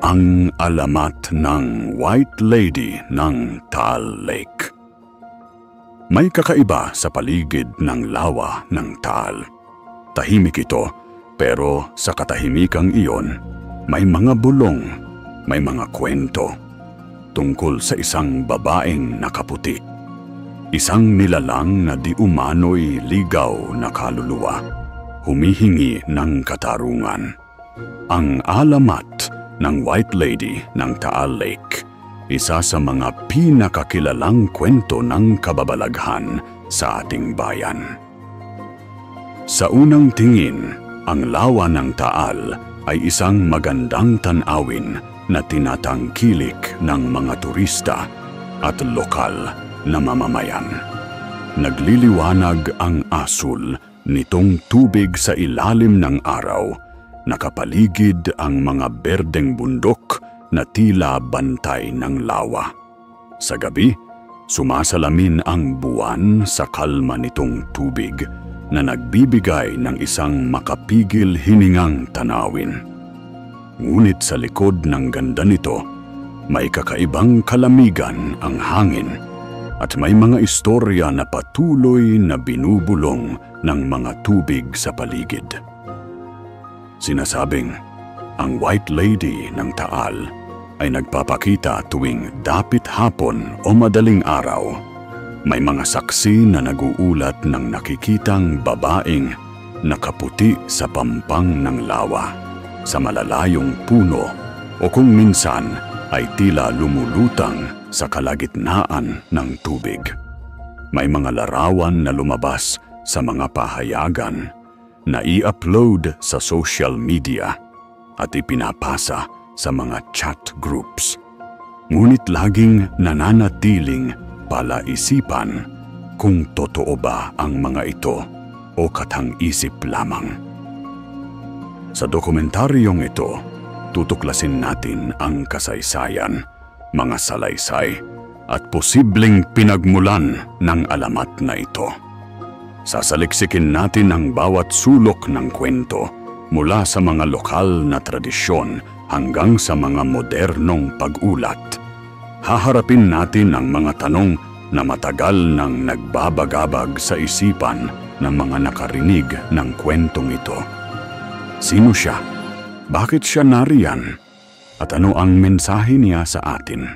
Ang alamat ng White Lady ng Taal Lake. May kakaiba sa paligid ng lawa ng Taal. Tahimik ito, pero sa katahimikang iyon, may mga bulong, may mga kwento tungkol sa isang babaeng nakaputi. Isang nilalang na di umano'y ligaw na kaluluwa, humihingi ng katarungan. Ang alamat ng White Lady ng Taal Lake, isa sa mga pinakakilalang kwento ng kababalaghan sa ating bayan. Sa unang tingin, ang lawa ng Taal ay isang magandang tanawin na tinatangkilik ng mga turista at lokal na mamamayan. Nagliliwanag ang asul nitong tubig sa ilalim ng araw. Nakapaligid ang mga berdeng bundok na tila bantay ng lawa. Sa gabi, sumasalamin ang buwan sa kalma nitong tubig na nagbibigay ng isang makapigil hiningang tanawin. Ngunit sa likod ng ganda nito, may kakaibang kalamigan ang hangin at may mga istorya na patuloy na binubulong ng mga tubig sa paligid. Sinasabing, ang White Lady ng Taal ay nagpapakita tuwing dapit hapon o madaling araw. May mga saksi na naguulat ng nakikitang babaeng nakaputi sa pampang ng lawa, sa malalayong puno o kung minsan ay tila lumulutang sa kalagitnaan ng tubig. May mga larawan na lumabas sa mga pahayagan na i-upload sa social media at ipinapasa sa mga chat groups. Ngunit laging nananatiling palaisipan kung totoo ba ang mga ito o katang-isip lamang. Sa dokumentaryong ito, tutuklasin natin ang kasaysayan, mga salaysay at posibleng pinagmulan ng alamat na ito. Sasaliksikin natin ang bawat sulok ng kwento mula sa mga lokal na tradisyon hanggang sa mga modernong pag-ulat. Haharapin natin ang mga tanong na matagal nang nagbabagabag sa isipan ng mga nakarinig ng kwentong ito. Sino siya? Bakit siya nariyan? At ano ang mensahe niya sa atin?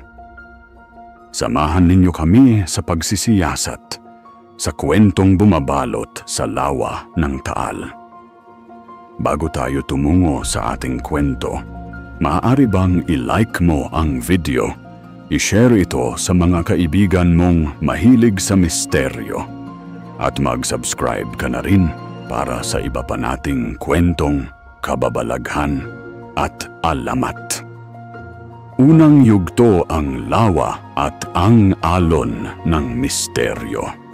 Samahan ninyo kami sa pagsisiyasat sa kwentong bumabalot sa lawa ng Taal. Bago tayo tumungo sa ating kwento, maaari bang i-like mo ang video, i-share ito sa mga kaibigan mong mahilig sa misteryo, at mag-subscribe ka na rin para sa iba pa nating kwentong kababalaghan at alamat. Unang yugto ang lawa at ang alon ng misteryo.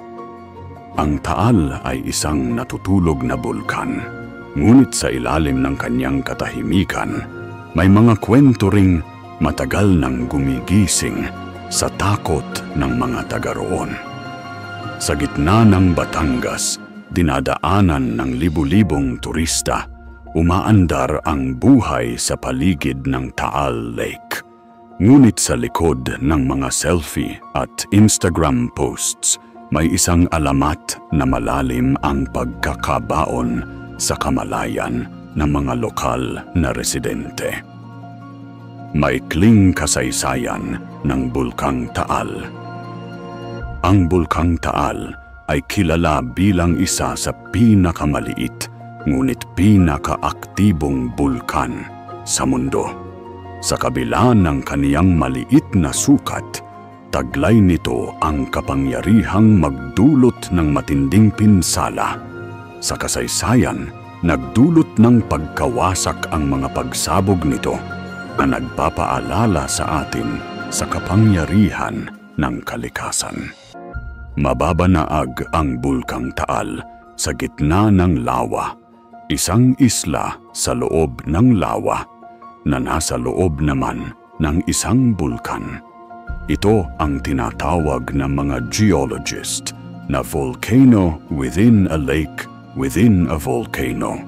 Ang Taal ay isang natutulog na bulkan, ngunit sa ilalim ng kanyang katahimikan, may mga kwento ring matagal nang gumigising sa takot ng mga taga roon. Sa gitna ng Batangas, dinadaanan ng libu-libong turista, umaandar ang buhay sa paligid ng Taal Lake. Ngunit sa likod ng mga selfie at Instagram posts, may isang alamat na malalim ang pagkakabaon sa kamalayan ng mga lokal na residente. Maikling kasaysayan ng Bulkang Taal. Ang Bulkang Taal ay kilala bilang isa sa pinakamaliit ngunit pinakaaktibong bulkan sa mundo. Sa kabila ng kaniyang maliit na sukat, taglay nito ang kapangyarihang magdulot ng matinding pinsala. Sa kasaysayan, nagdulot ng pagkawasak ang mga pagsabog nito na nagpapaalala sa atin sa kapangyarihan ng kalikasan. Mababanaag ang Bulkang Taal sa gitna ng lawa, isang isla sa loob ng lawa na nasa loob naman ng isang bulkan. Ito ang tinatawag ng mga geologist na volcano within a lake within a volcano.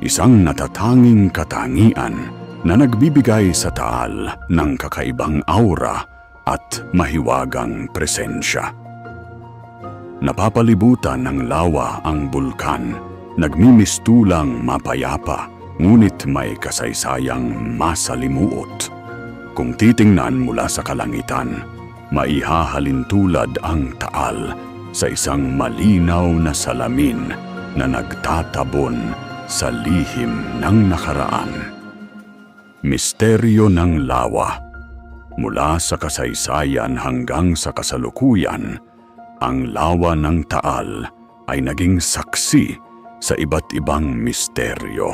Isang natatanging katangian na nagbibigay sa Taal ng kakaibang aura at mahiwagang presensya. Napapalibutan ng lawa ang bulkan, nagmimistulang mapayapa, ngunit may kasaysayang masalimuot. Kung titingnan mula sa kalangitan, maihahalintulad ang Taal sa isang malinaw na salamin na nagtatabon sa lihim ng nakaraan. Misteryo ng lawa. Mula sa kasaysayan hanggang sa kasalukuyan, ang lawa ng Taal ay naging saksi sa iba't ibang misteryo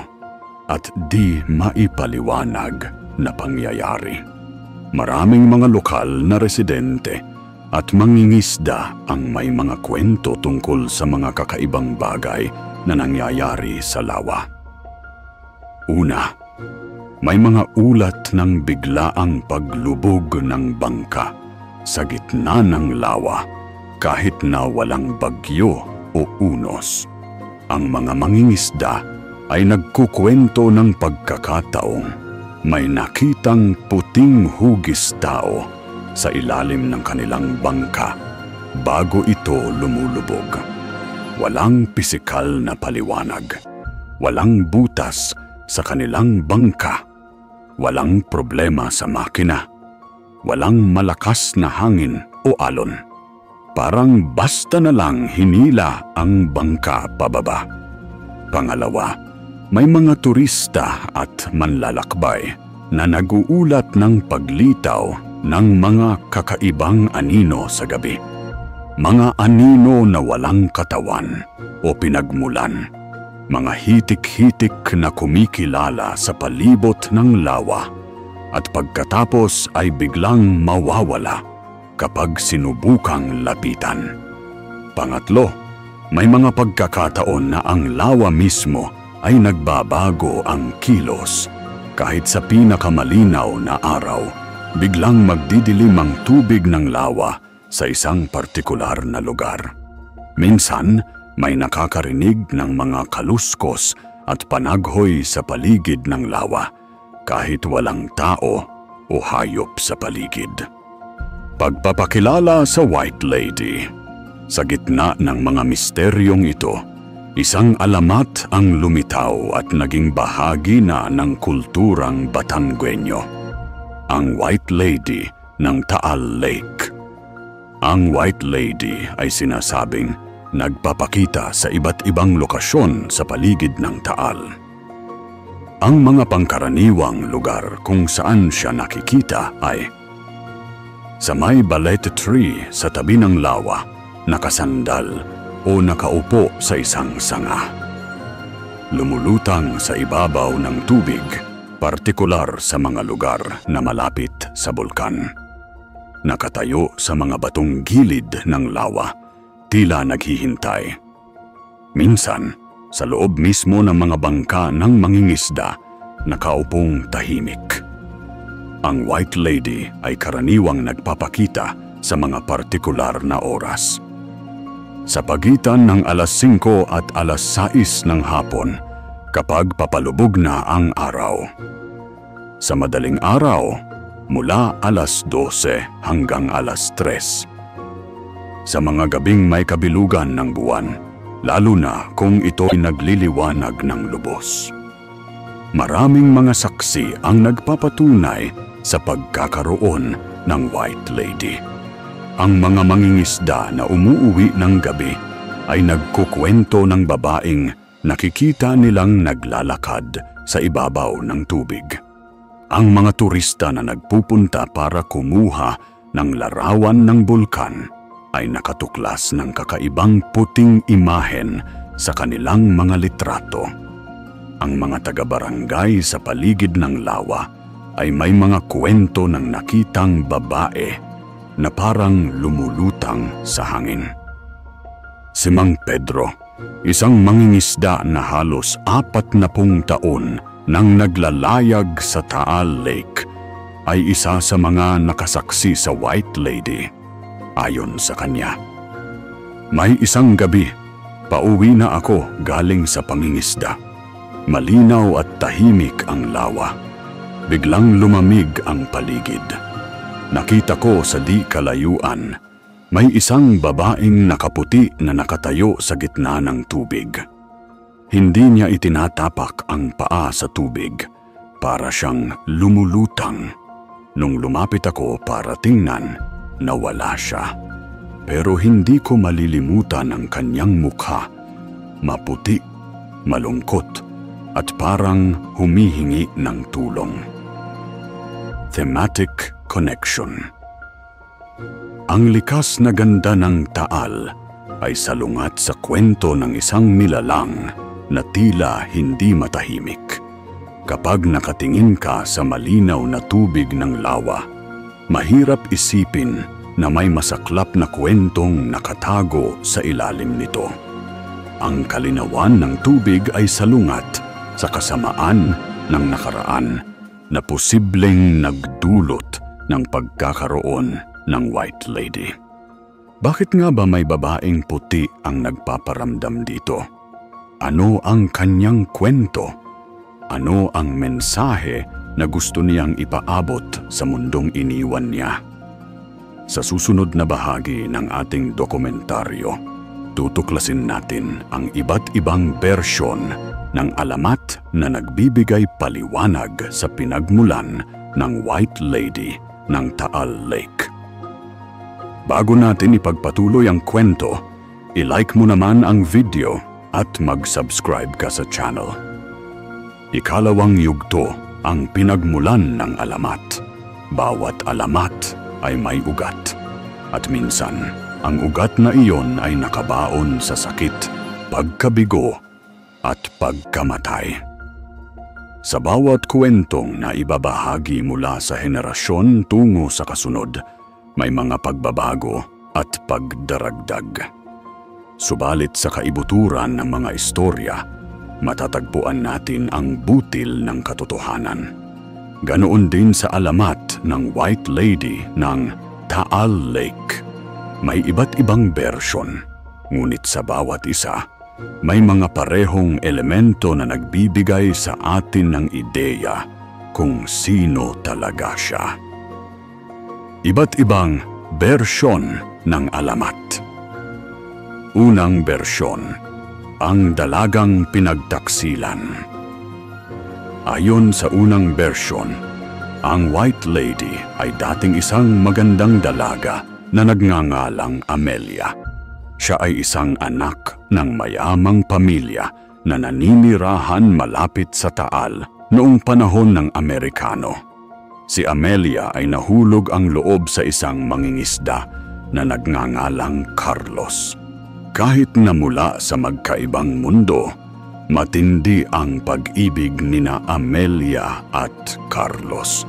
at di maipaliwanag na pangyayari. Maraming mga lokal na residente at mangingisda ang may mga kwento tungkol sa mga kakaibang bagay na nangyayari sa lawa. Una, may mga ulat ng biglaang paglubog ng bangka sa gitna ng lawa kahit na walang bagyo o unos. Ang mga mangingisda ay nagkukwento ng pagkakataong may nakitang puting hugis tao sa ilalim ng kanilang bangka bago ito lumulubog. Walang pisikal na paliwanag, walang butas sa kanilang bangka, walang problema sa makina, walang malakas na hangin o alon. Parang basta na lang hinila ang bangka pababa. Pangalawa, may mga turista at manlalakbay na naguulat ng paglitaw ng mga kakaibang anino sa gabi. Mga anino na walang katawan o pinagmulan. Mga hitik-hitik na kumikilala sa palibot ng lawa at pagkatapos ay biglang mawawala kapag sinubukang lapitan. Pangatlo, may mga pagkakataon na ang lawa mismo ay nagbabago ang kilos. Kahit sa pinakamalinaw na araw, biglang magdidilim ang tubig ng lawa sa isang partikular na lugar. Minsan, may nakakarinig ng mga kaluskos at panaghoy sa paligid ng lawa kahit walang tao o hayop sa paligid. Pagpapakilala sa White Lady. Sa gitna ng mga misteryong ito, isang alamat ang lumitaw at naging bahagi na ng kulturang Batanggenyo. Ang White Lady ng Taal Lake. Ang White Lady ay sinasabing nagpapakita sa iba't ibang lokasyon sa paligid ng Taal. Ang mga pangkaraniwang lugar kung saan siya nakikita ay sa may balete tree sa tabi ng lawa, nakasandal o nakaupo sa isang sanga. Lumulutang sa ibabaw ng tubig, partikular sa mga lugar na malapit sa bulkan. Nakatayo sa mga batong gilid ng lawa, tila naghihintay. Minsan, sa loob mismo ng mga bangka ng mangingisda, nakaupong tahimik. Ang White Lady ay karaniwang nagpapakita sa mga partikular na oras. Sa pagitan ng alas 5 at alas 6 ng hapon, kapag papalubog na ang araw. Sa madaling araw, mula alas 12 hanggang alas 3. Sa mga gabing may kabilugan ng buwan, lalo na kung ito'y nagliliwanag ng lubos. Maraming mga saksi ang nagpapatunay sa pagkakaroon ng White Lady. Ang mga mangingisda na umuuwi ng gabi ay nagkukwento ng babaeng nakikita nilang naglalakad sa ibabaw ng tubig. Ang mga turista na nagpupunta para kumuha ng larawan ng bulkan ay nakatuklas ng kakaibang puting imahen sa kanilang mga litrato. Ang mga taga-barangay sa paligid ng lawa ay may mga kwento ng nakitang babae na parang lumulutang sa hangin. Si Mang Pedro, isang mangingisda na halos 40 taon nang naglalayag sa Taal Lake, ay isa sa mga nakasaksi sa White Lady. Ayon sa kanya, may isang gabi, pauwi na ako galing sa pangingisda. Malinaw at tahimik ang lawa. Biglang lumamig ang paligid. Nakita ko sa di kalayuan, may isang babaeng nakaputi na nakatayo sa gitna ng tubig. Hindi niya itinatapak ang paa sa tubig, para siyang lumulutang. Nung lumapit ako para tingnan, nawala siya. Pero hindi ko malilimutan ang kanyang mukha. Maputi, malungkot, at parang humihingi ng tulong. Thematic Connection. Ang likas na ganda ng Taal ay salungat sa kwento ng isang nilalang na tila hindi matahimik. Kapag nakatingin ka sa malinaw na tubig ng lawa, mahirap isipin na may masaklap na kwentong nakatago sa ilalim nito. Ang kalinawan ng tubig ay salungat sa kasamaan ng nakaraan na posibleng nagdulot ng pagkakaroon ng White Lady. Bakit nga ba may babaeng puti ang nagpaparamdam dito? Ano ang kanyang kwento? Ano ang mensahe na gusto niyang ipaabot sa mundong iniwan niya? Sa susunod na bahagi ng ating dokumentaryo, tutuklasin natin ang iba't ibang bersyon ng alamat na nagbibigay paliwanag sa pinagmulan ng White Lady ng Taal Lake. Bago natin ipagpatuloy ang kwento, i-like mo naman ang video at mag-subscribe ka sa channel. Ikalawang yugto ang pinagmulan ng alamat. Bawat alamat ay may ugat. At minsan, ang ugat na iyon ay nakabaon sa sakit, pagkabigo, at pagkamatay. Sa bawat kwentong na ibabahagi mula sa henerasyon tungo sa kasunod, may mga pagbabago at pagdaragdag. Subalit sa kaibuturan ng mga istorya, matatagpuan natin ang butil ng katotohanan. Ganoon din sa alamat ng White Lady ng Taal Lake. May iba't ibang bersyon, ngunit sa bawat isa, may mga parehong elemento na nagbibigay sa atin ng ideya kung sino talaga siya. Iba't ibang bersyon ng alamat. Unang bersyon, ang dalagang pinagtaksilan. Ayon sa unang bersyon, ang White Lady ay dating isang magandang dalaga na nagngangalang Amelia. Siya ay isang anak ng mayamang pamilya na naninirahan malapit sa Taal noong panahon ng Amerikano. Si Amelia ay nahulog ang loob sa isang mangingisda na nagngangalang Carlos. Kahit na mula sa magkaibang mundo, matindi ang pag-ibig nina Amelia at Carlos.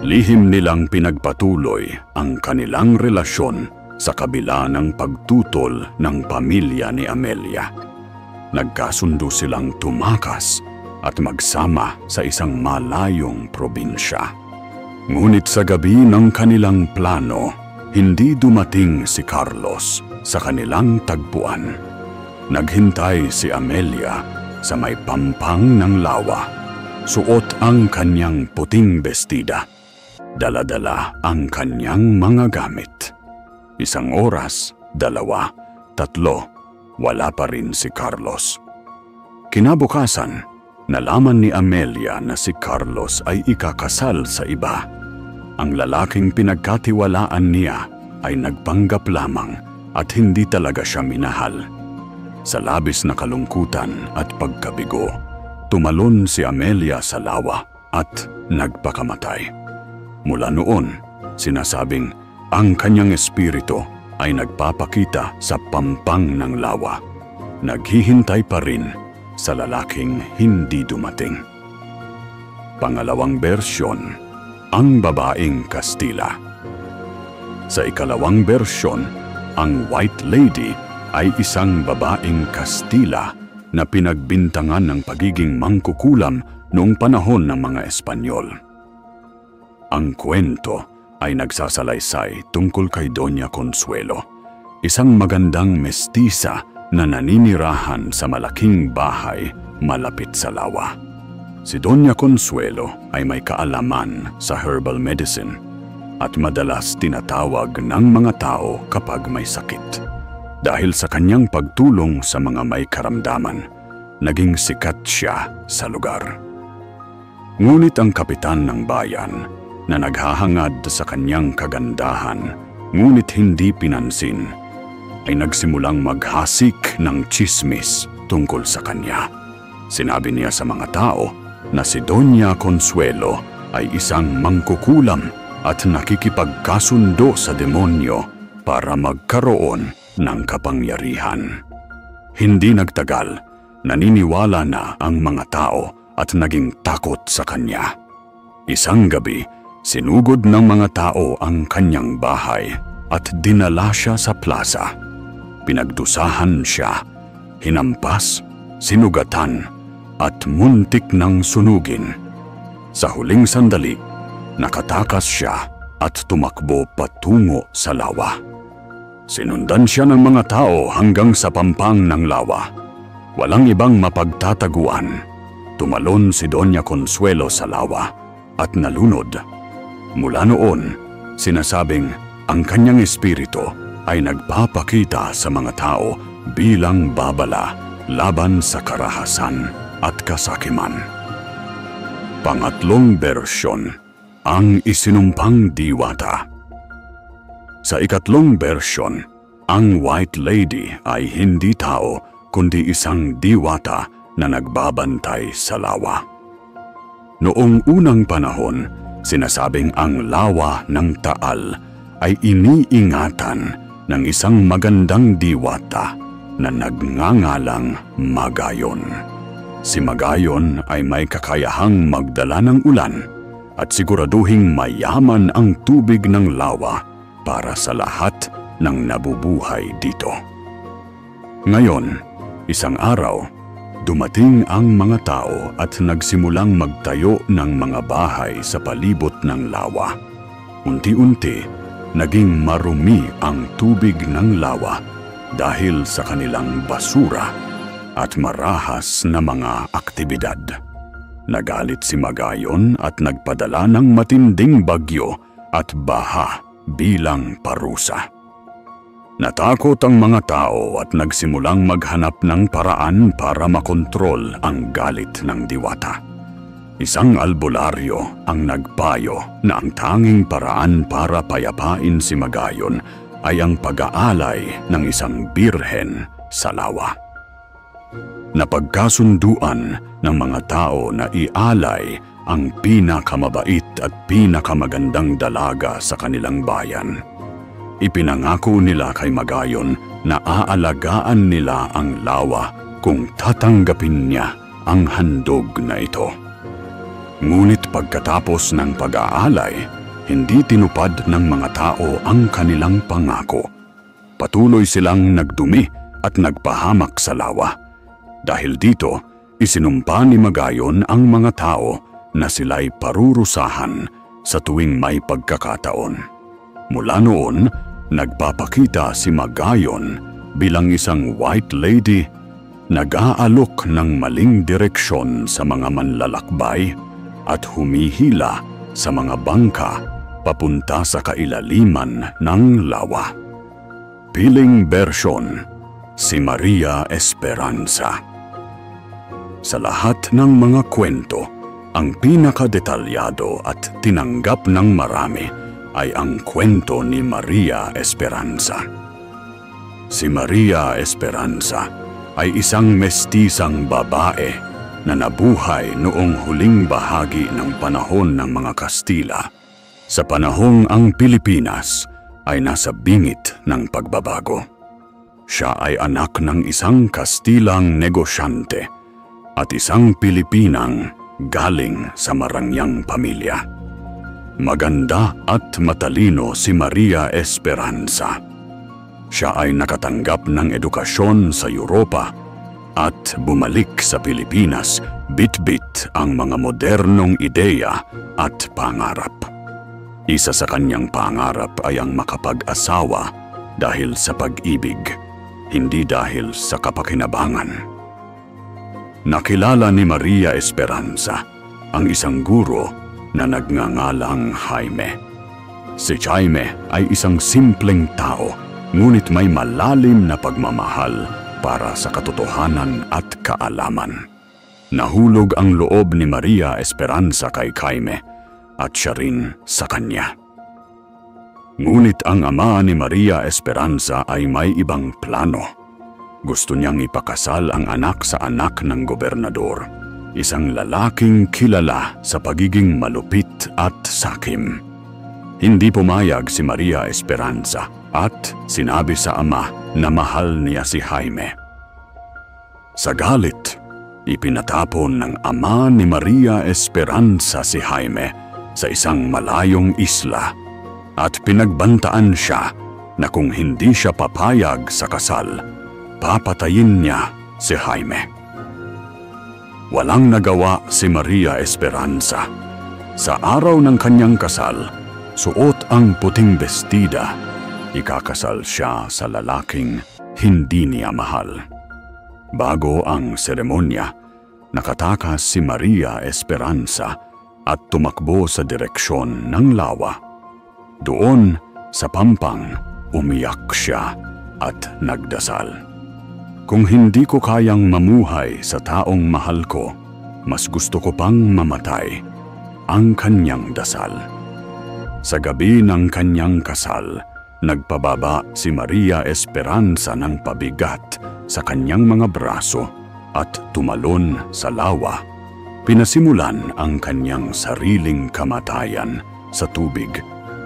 Lihim nilang pinagpatuloy ang kanilang relasyon sa kabila ng pagtutol ng pamilya ni Amelia. Nagkasundo silang tumakas at magsama sa isang malayong probinsya. Ngunit sa gabi ng kanilang plano, hindi dumating si Carlos sa kanilang tagpuan. Naghintay si Amelia sa may pampang ng lawa. Suot ang kanyang puting bestida. Dala-dala ang kanyang mga gamit. Isang oras, 2, 3, wala pa rin si Carlos. Kinabukasan, nalaman ni Amelia na si Carlos ay ikakasal sa iba. Ang lalaking pinagkatiwalaan niya ay nagpanggap lamang at hindi talaga siya minahal. Sa labis na kalungkutan at pagkabigo, tumalon si Amelia sa lawa at nagpakamatay. Mula noon, sinasabing ang kanyang espiritu ay nagpapakita sa pampang ng lawa. Naghihintay pa rin sa lalaking hindi dumating. Pangalawang bersyon, ang babaeng Kastila. Sa ikalawang bersyon, ang White Lady ay isang babaeng Kastila na pinagbintangan ng pagiging mangkukulam noong panahon ng mga Espanyol. Ang kwento ay nagsasalaysay tungkol kay Doña Consuelo, isang magandang mestisa na naninirahan sa malaking bahay malapit sa lawa. Si Doña Consuelo ay may kaalaman sa herbal medicine at madalas tinatawag ng mga tao kapag may sakit. Dahil sa kanyang pagtulong sa mga may karamdaman, naging sikat siya sa lugar. Ngunit ang kapitan ng bayan na naghahangad sa kanyang kagandahan ngunit hindi pinansin ay nagsimulang maghasik ng tsismis tungkol sa kanya. Sinabi niya sa mga tao na si Doña Consuelo ay isang mangkukulam at nakikipagkasundo sa demonyo para magkaroon ng kapangyarihan. Hindi nagtagal, naniniwala na ang mga tao at naging takot sa kanya. Isang gabi, sinugod ng mga tao ang kanyang bahay at dinala siya sa plaza. Pinagdusahan siya, hinampas, sinugatan, at muntik ng sunugin. Sa huling sandali, nakatakas siya at tumakbo patungo sa lawa. Sinundan siya ng mga tao hanggang sa pampang ng lawa. Walang ibang mapagtataguan. Tumalon si Doña Consuelo sa lawa at nalunod. Mula noon, sinasabing ang kanyang espiritu ay nagpapakita sa mga tao bilang babala laban sa karahasan at kasakiman. Pangatlong bersyon, ang isinumpang diwata. Sa ikatlong bersyon, ang White Lady ay hindi tao kundi isang diwata na nagbabantay sa lawa. Noong unang panahon, sinasabing ang lawa ng Taal ay iniingatan ng isang magandang diwata na nagngangalang Magayon. Si Magayon ay may kakayahang magdala ng ulan at siguraduhing mayaman ang tubig ng lawa para sa lahat ng nabubuhay dito. Ngayon, isang araw, dumating ang mga tao at nagsimulang magtayo ng mga bahay sa palibot ng lawa. Unti-unti, naging marumi ang tubig ng lawa dahil sa kanilang basura at marahas na mga aktibidad. Nagalit si Magayon at nagpadala ng matinding bagyo at baha bilang parusa. Natakot ang mga tao at nagsimulang maghanap ng paraan para makontrol ang galit ng diwata. Isang albularyo ang nagpayo na ang tanging paraan para payapain si Magayon ay ang pag-aalay ng isang birhen sa lawa. Napagkasunduan ng mga tao na ialay ang pinakamabait at pinakamagandang dalaga sa kanilang bayan. Ipinangako nila kay Magayon na aalagaan nila ang lawa kung tatanggapin niya ang handog na ito. Ngunit pagkatapos ng pag-aalay, hindi tinupad ng mga tao ang kanilang pangako. Patuloy silang nagdumi at nagpahamak sa lawa. Dahil dito, isinumpa ni Magayon ang mga tao na sila'y parurusahan sa tuwing may pagkakataon. Mula noon, nagpapakita si Magayon bilang isang White Lady, nag-aalok ng maling direksyon sa mga manlalakbay at humihila sa mga bangka papunta sa kailaliman ng lawa. Piling bersyon, si Maria Esperanza. Sa lahat ng mga kwento, ang pinakadetalyado at tinanggap ng marami ay ang kwento ni Maria Esperanza. Si Maria Esperanza ay isang mestisang babae na nabuhay noong huling bahagi ng panahon ng mga Kastila, sa panahong ang Pilipinas ay nasa bingit ng pagbabago. Siya ay anak ng isang Kastilang negosyante at isang Pilipinang galing sa marangyang pamilya. Maganda at matalino si Maria Esperanza. Siya ay nakatanggap ng edukasyon sa Europa at bumalik sa Pilipinas bit-bit ang mga modernong ideya at pangarap. Isa sa kanyang pangarap ay ang makapag-asawa dahil sa pag-ibig, hindi dahil sa kapakinabangan. Nakilala ni Maria Esperanza ang isang guro na nagngangalang Jaime. Si Jaime ay isang simpleng tao, ngunit may malalim na pagmamahal para sa katotohanan at kaalaman. Nahulog ang loob ni Maria Esperanza kay Jaime at siya rin sa kanya. Ngunit ang ama ni Maria Esperanza ay may ibang plano. Gusto niyang ipakasal ang anak sa anak ng gobernador, isang lalaking kilala sa pagiging malupit at sakim. Hindi pumayag si Maria Esperanza at sinabi sa ama na mahal niya si Jaime. Sa galit, ipinatapon ng ama ni Maria Esperanza si Jaime sa isang malayong isla at pinagbantaan siya na kung hindi siya papayag sa kasal, papatayin niya si Jaime. Walang nagawa si Maria Esperanza. Sa araw ng kanyang kasal, suot ang puting bestida. Ikakasal siya sa lalaking hindi niya mahal. Bago ang seremonya, nakatakas si Maria Esperanza at tumakbo sa direksyon ng lawa. Doon sa pampang, umiyak siya at nagdasal. Kung hindi ko kayang mamuhay sa taong mahal ko, mas gusto ko pang mamatay, ang kanyang dasal. Sa gabi ng kanyang kasal, nagpababa si Maria Esperanza ng pabigat sa kanyang mga braso at tumalon sa lawa. Pinasimulan ang kanyang sariling kamatayan sa tubig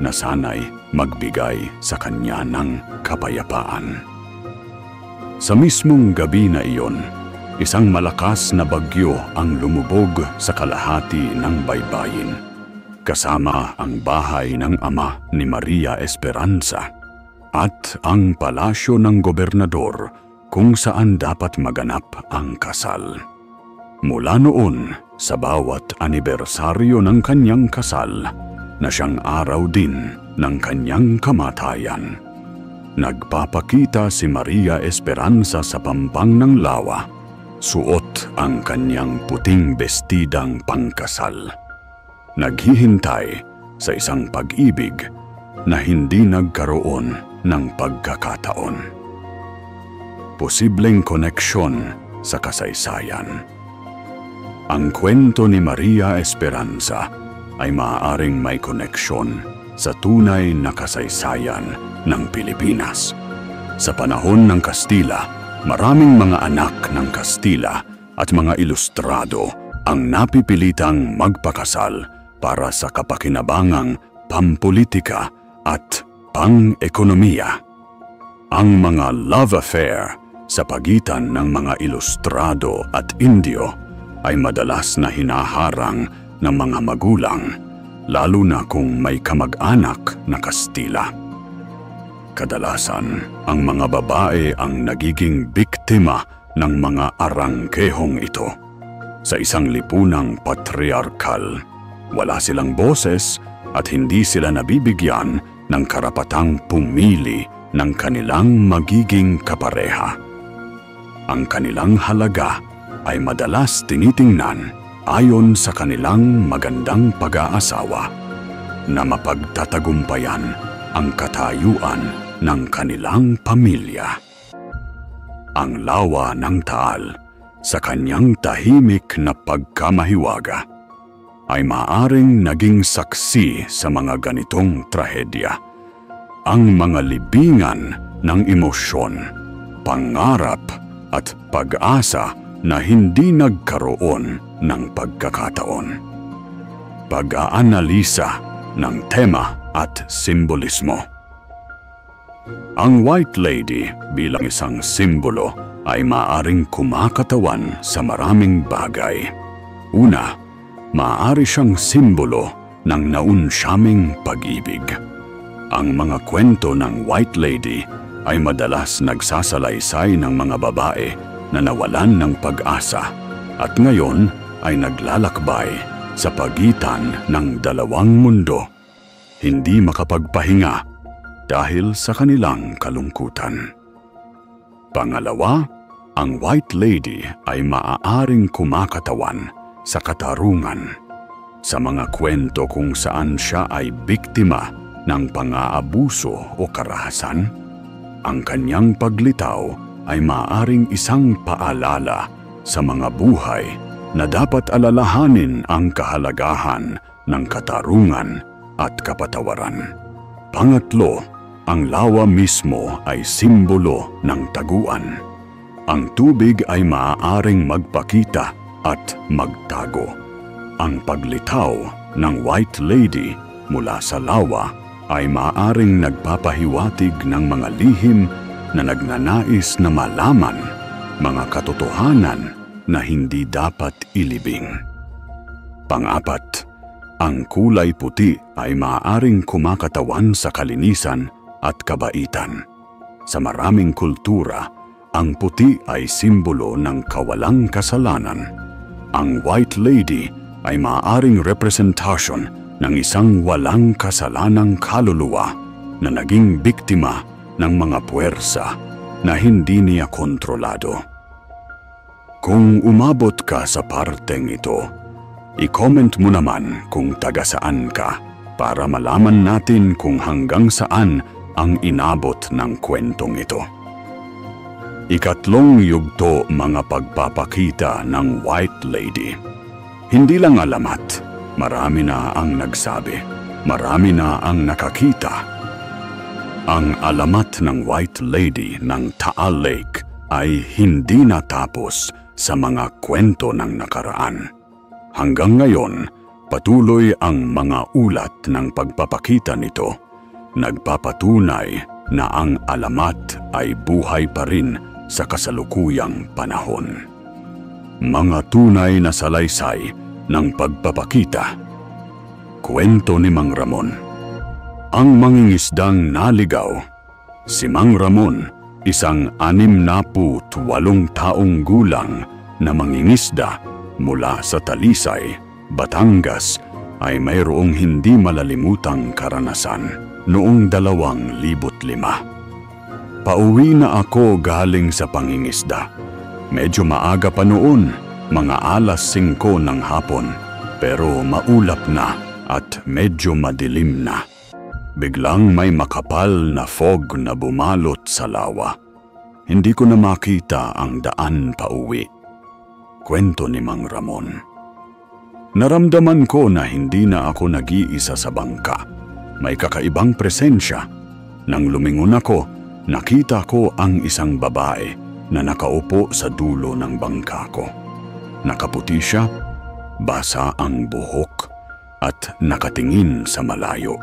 na sana'y magbigay sa kanya ng kapayapaan. Sa mismong gabi na iyon, isang malakas na bagyo ang lumubog sa kalahati ng baybayin, kasama ang bahay ng ama ni Maria Esperanza at ang palasyo ng gobernador kung saan dapat maganap ang kasal. Mula noon, sa bawat anibersaryo ng kanyang kasal, na siyang araw din ng kanyang kamatayan, nagpapakita si Maria Esperanza sa pampang ng lawa, suot ang kanyang puting bestidang pangkasal. Naghihintay sa isang pag-ibig na hindi nagkaroon ng pagkakataon. Posibleng koneksyon sa kasaysayan. Ang kwento ni Maria Esperanza ay maaaring may koneksyon sa tunay na kasaysayan ng Pilipinas. Sa panahon ng Kastila, maraming mga anak ng Kastila at mga ilustrado ang napipilitang magpakasal para sa kapakinabangang pampolitika at pang-ekonomiya. Ang mga love affair sa pagitan ng mga ilustrado at Indio ay madalas na hinaharang ng mga magulang, lalo na kung may kamag-anak na Kastila. Kadalasan, ang mga babae ang nagiging biktima ng mga arangkehong ito. Sa isang lipunang patriarkal, wala silang boses at hindi sila nabibigyan ng karapatang pumili ng kanilang magiging kapareha. Ang kanilang halaga ay madalas tinitingnan ayon sa kanilang magandang pag-aasawa na mapagtatagumpayan ang katayuan ng kanilang pamilya. Ang lawa ng Taal sa kanyang tahimik na pagkamahiwaga ay maaring naging saksi sa mga ganitong trahedya. Ang mga libingan ng emosyon, pangarap at pag-asa na hindi nagkaroon ng pagkakataon. Pag-aanalisa ng tema at simbolismo. Ang White Lady bilang isang simbolo ay maaaring kumakatawan sa maraming bagay. Una, maaari siyang simbolo ng naunsyaming pag-ibig. Ang mga kwento ng White Lady ay madalas nagsasalaysay ng mga babae na nawalan ng pag-asa at ngayon ay naglalakbay sa pagitan ng dalawang mundo, hindi makapagpahinga dahil sa kanilang kalungkutan. Pangalawa, ang White Lady ay maaaring kumakatawan sa katarungan Sa mga kwento kung saan siya ay biktima ng pang-aabuso o karahasan, ang kanyang paglitaw ay maaaring isang paalala sa mga buhay na dapat alalahanin ang kahalagahan ng katarungan at kapatawaran. Pangatlo, ang lawa mismo ay simbolo ng taguan. Ang tubig ay maaaring magpakita at magtago. Ang paglitaw ng White Lady mula sa lawa ay maaaring nagpapahiwatig ng mga lihim na nagnanais na malaman mga katotohanan na hindi dapat ilibing. Pang-apat, ang kulay puti ay maaaring kumakatawan sa kalinisan at kabaitan. Sa maraming kultura, ang puti ay simbolo ng kawalang kasalanan. Ang White Lady ay maaaring representasyon ng isang walang kasalanang kaluluwa na naging biktima ng mga puwersa na hindi niya kontrolado. Kung umabot ka sa parteng ito, i-comment mo naman kung taga saan ka para malaman natin kung hanggang saan ang inabot ng kwentong ito. Ikatlong yugto, mga pagpapakita ng White Lady. Hindi lang alamat, marami na ang nagsabi, marami na ang nakakita. Ang alamat ng White Lady ng Taal Lake ay hindi natapos sa mga kwento ng nakaraan. Hanggang ngayon, patuloy ang mga ulat ng pagpapakita nito. Nagpapatunay na ang alamat ay buhay pa rin sa kasalukuyang panahon. Mga tunay na salaysay ng pagpapakita. Kwento ni Mang Ramon. Ang mangingisdang naligaw. Si Mang Ramon, isang 68 taong gulang na mangingisda mula sa Talisay, Batangas, ay mayroong hindi malalimutang karanasan noong 2005. Pauwi na ako galing sa pangingisda. Medyo maaga pa noon, mga alas 5 ng hapon, pero maulap na at medyo madilim na. Biglang may makapal na fog na bumalot sa lawa. Hindi ko na makita ang daan pauwi. Kwento ni Mang Ramon. Naramdaman ko na hindi na ako nag-iisa sa bangka. May kakaibang presensya. Nang lumingon ako, nakita ko ang isang babae na nakaupo sa dulo ng bangka ko. Nakaputi siya, basa ang buhok at nakatingin sa malayo.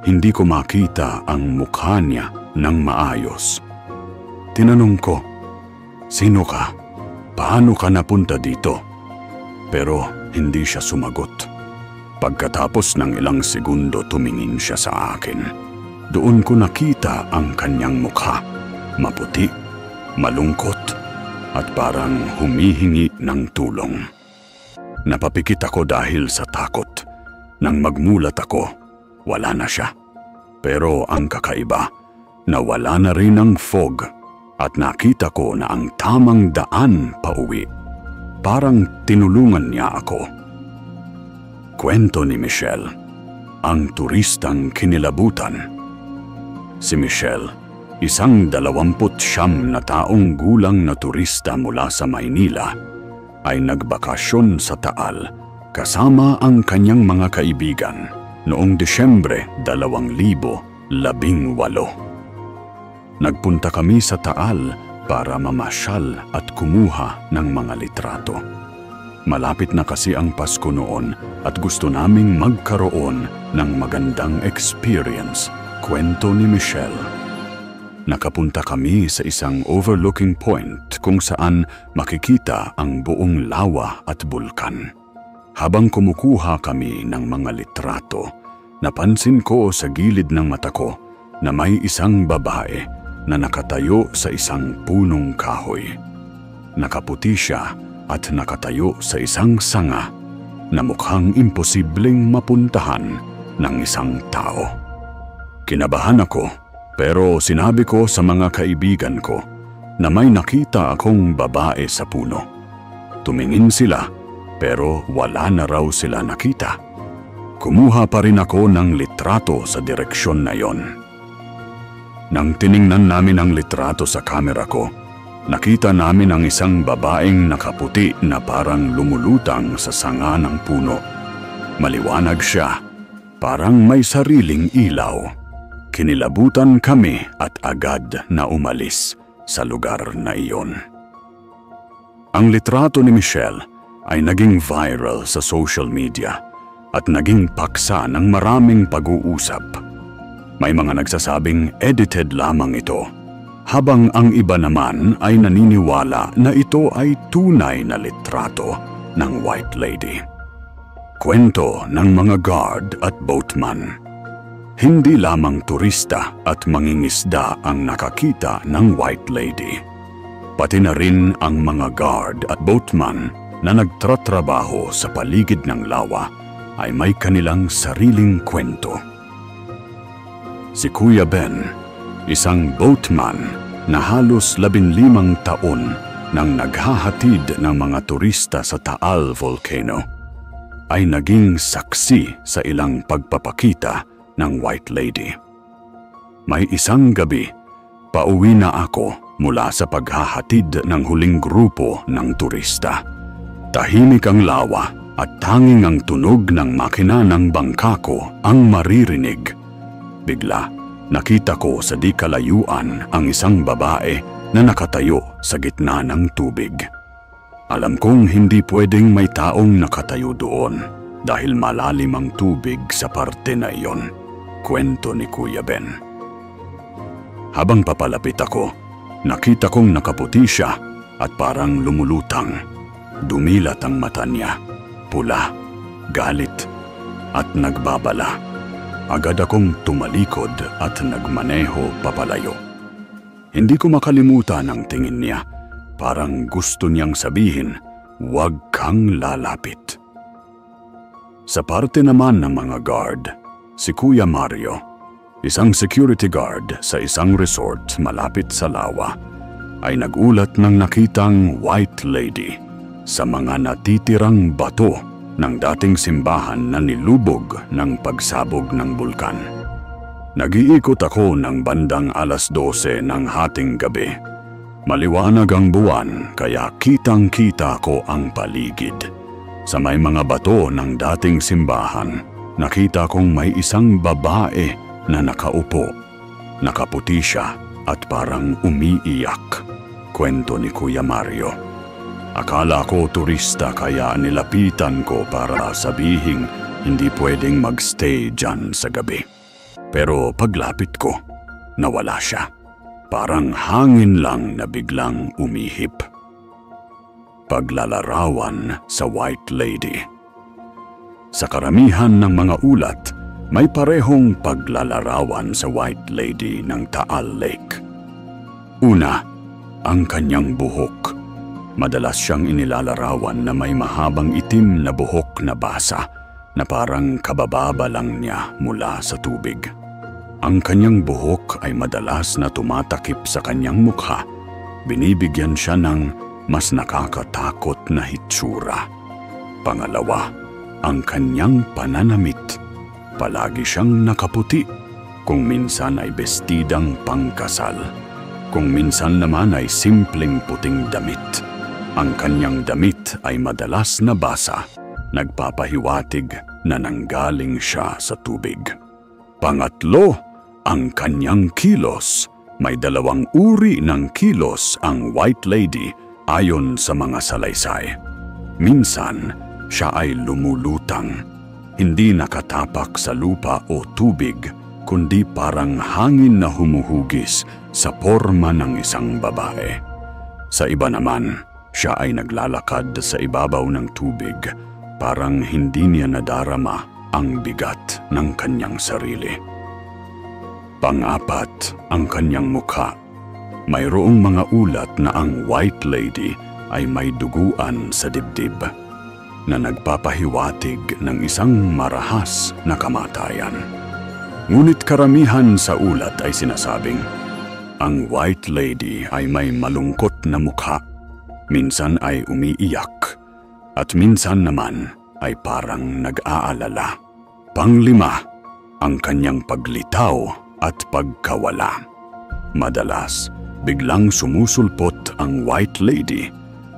Hindi ko makita ang mukha niya ng maayos. Tinanong ko, "Sino ka? Paano ka napunta dito?" Pero hindi siya sumagot. Pagkatapos ng ilang segundo, tumingin siya sa akin. Doon ko nakita ang kanyang mukha, maputi, malungkot, at parang humihingi ng tulong. Napapikit ako dahil sa takot. Nang magmulat ako, wala na siya. Pero ang kakaiba, nawala na rin ang fog at nakita ko na ang tamang daan pauwi. Parang tinulungan niya ako. Kwento ni Michelle, ang turistang kinilabutan. Si Michelle, isang 29 na taong gulang na turista mula sa Maynila, ay nagbakasyon sa Taal kasama ang kanyang mga kaibigan noong Disyembre 2018. Nagpunta kami sa Taal para mamasyal at kumuha ng mga litrato. Malapit na kasi ang Pasko noon at gusto naming magkaroon ng magandang experience. Kwento ni Michelle. Nakapunta kami sa isang overlooking point kung saan makikita ang buong lawa at bulkan. Habang kumukuha kami ng mga litrato, napansin ko sa gilid ng mata ko na may isang babae na nakatayo sa isang punong kahoy. Nakaputi siya at nakatayo sa isang sanga na mukhang imposibleng mapuntahan ng isang tao. Kinabahan ako, pero sinabi ko sa mga kaibigan ko na may nakita akong babae sa puno. Tumingin sila, pero wala na raw sila nakita. Kumuha pa rin ako ng litrato sa direksyon na yon. Nang tiningnan namin ang litrato sa kamera ko, nakita namin ang isang babaeng nakaputi na parang lumulutang sa sanga ng puno. Maliwanag siya, parang may sariling ilaw. Kinilabutan kami at agad na umalis sa lugar na iyon. Ang litrato ni Michelle ay naging viral sa social media at naging paksa ng maraming pag-uusap. May mga nagsasabing edited lamang ito, habang ang iba naman ay naniniwala na ito ay tunay na litrato ng White Lady. Kwento ng mga guard at boatman. Hindi lamang turista at mangingisda ang nakakita ng White Lady. Pati na rin ang mga guard at boatman na nagtatrabaho sa paligid ng lawa ay may kanilang sariling kwento. Si Kuya Ben, isang boatman na halos 15 taon nang naghahatid ng mga turista sa Taal Volcano, ay naging saksi sa ilang pagpapakita ng White Lady. May isang gabi, pauwi na ako mula sa paghahatid ng huling grupo ng turista. Tahimik ang lawa at tanging ang tunog ng makina ng bangka ko ang maririnig. Bigla, nakita ko sa di kalayuan ang isang babae na nakatayo sa gitna ng tubig. Alam kong hindi pwedeng may taong nakatayo doon dahil malalim ang tubig sa parte na iyon. Kwento ni Kuya Ben. Habang papalapit ako, nakita kong nakaputi siya at parang lumulutang. Dumilat ang mata niya, pula, galit, at nagbabala. Agad akong tumalikod at nagmaneho papalayo. Hindi ko makalimutan ang tingin niya. Parang gusto niyang sabihin, "Huwag kang lalapit." Sa parte naman ng mga guard, si Kuya Mario, isang security guard sa isang resort malapit sa lawa, ay nagulat nang nakitang White Lady sa mga natitirang bato ng dating simbahan na nilubog ng pagsabog ng bulkan. Nag-iikot ako ng bandang 12:00 ng hating gabi. Maliwanag ang buwan kaya kitang-kita ko ang paligid. Sa may mga bato ng dating simbahan, nakita kong may isang babae na nakaupo. Nakaputi siya at parang umiiyak. Kwento ni Kuya Mario. Akala ko turista kaya nilapitan ko para sabihing hindi pwedeng magstay dyan sa gabi. Pero paglapit ko, nawala siya. Parang hangin lang na biglang umihip. Paglalarawan sa White Lady. Sa karamihan ng mga ulat, may parehong paglalarawan sa White Lady ng Taal Lake. Una, ang kanyang buhok. Madalas siyang inilalarawan na may mahabang itim na buhok na basa na parang kabababa lang niya mula sa tubig. Ang kanyang buhok ay madalas na tumatakip sa kanyang mukha. Binibigyan siya ng mas nakakatakot na hitsura. Pangalawa, ang kanyang pananamit. Palagi siyang nakaputi, kung minsan ay bestidang pangkasal, kung minsan naman ay simpleng puting damit. Ang kanyang damit ay madalas na basa, nagpapahiwatig na nanggaling siya sa tubig. Pangatlo, ang kanyang kilos. May 2 uri ng kilos ang White Lady ayon sa mga salaysay. Minsan, siya ay lumulutang, hindi nakatapak sa lupa o tubig, kundi parang hangin na humuhugis sa porma ng isang babae. Sa iba naman, siya ay naglalakad sa ibabaw ng tubig, parang hindi niya nadarama ang bigat ng kanyang sarili. Pang-apat, ang kanyang mukha. Mayroong mga ulat na ang White Lady ay may duguan sa dibdib na nagpapahiwatig ng isang marahas na kamatayan. Ngunit karamihan sa ulat ay sinasabing, ang White Lady ay may malungkot na mukha, minsan ay umiiyak, at minsan naman ay parang nag-aalala. Panglima, ang kanyang paglitaw at pagkawala. Madalas, biglang sumusulpot ang White Lady,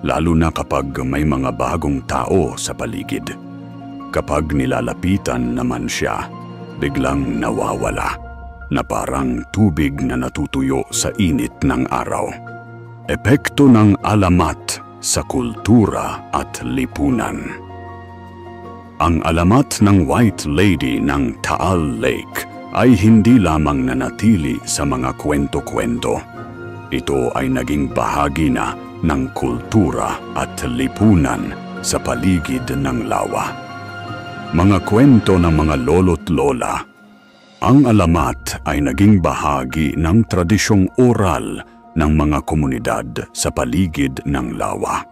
lalo na kapag may mga bagong tao sa paligid. Kapag nilalapitan naman siya, biglang nawawala, na parang tubig na natutuyo sa init ng araw. Epekto ng alamat sa kultura at lipunan. Ang alamat ng White Lady ng Taal Lake ay hindi lamang nanatili sa mga kwento-kwento. Ito ay naging bahagi na ng kultura at lipunan sa paligid ng lawa. Mga kwento ng mga lolo't lola. Ang alamat ay naging bahagi ng tradisyong oral ng mga komunidad sa paligid ng lawa.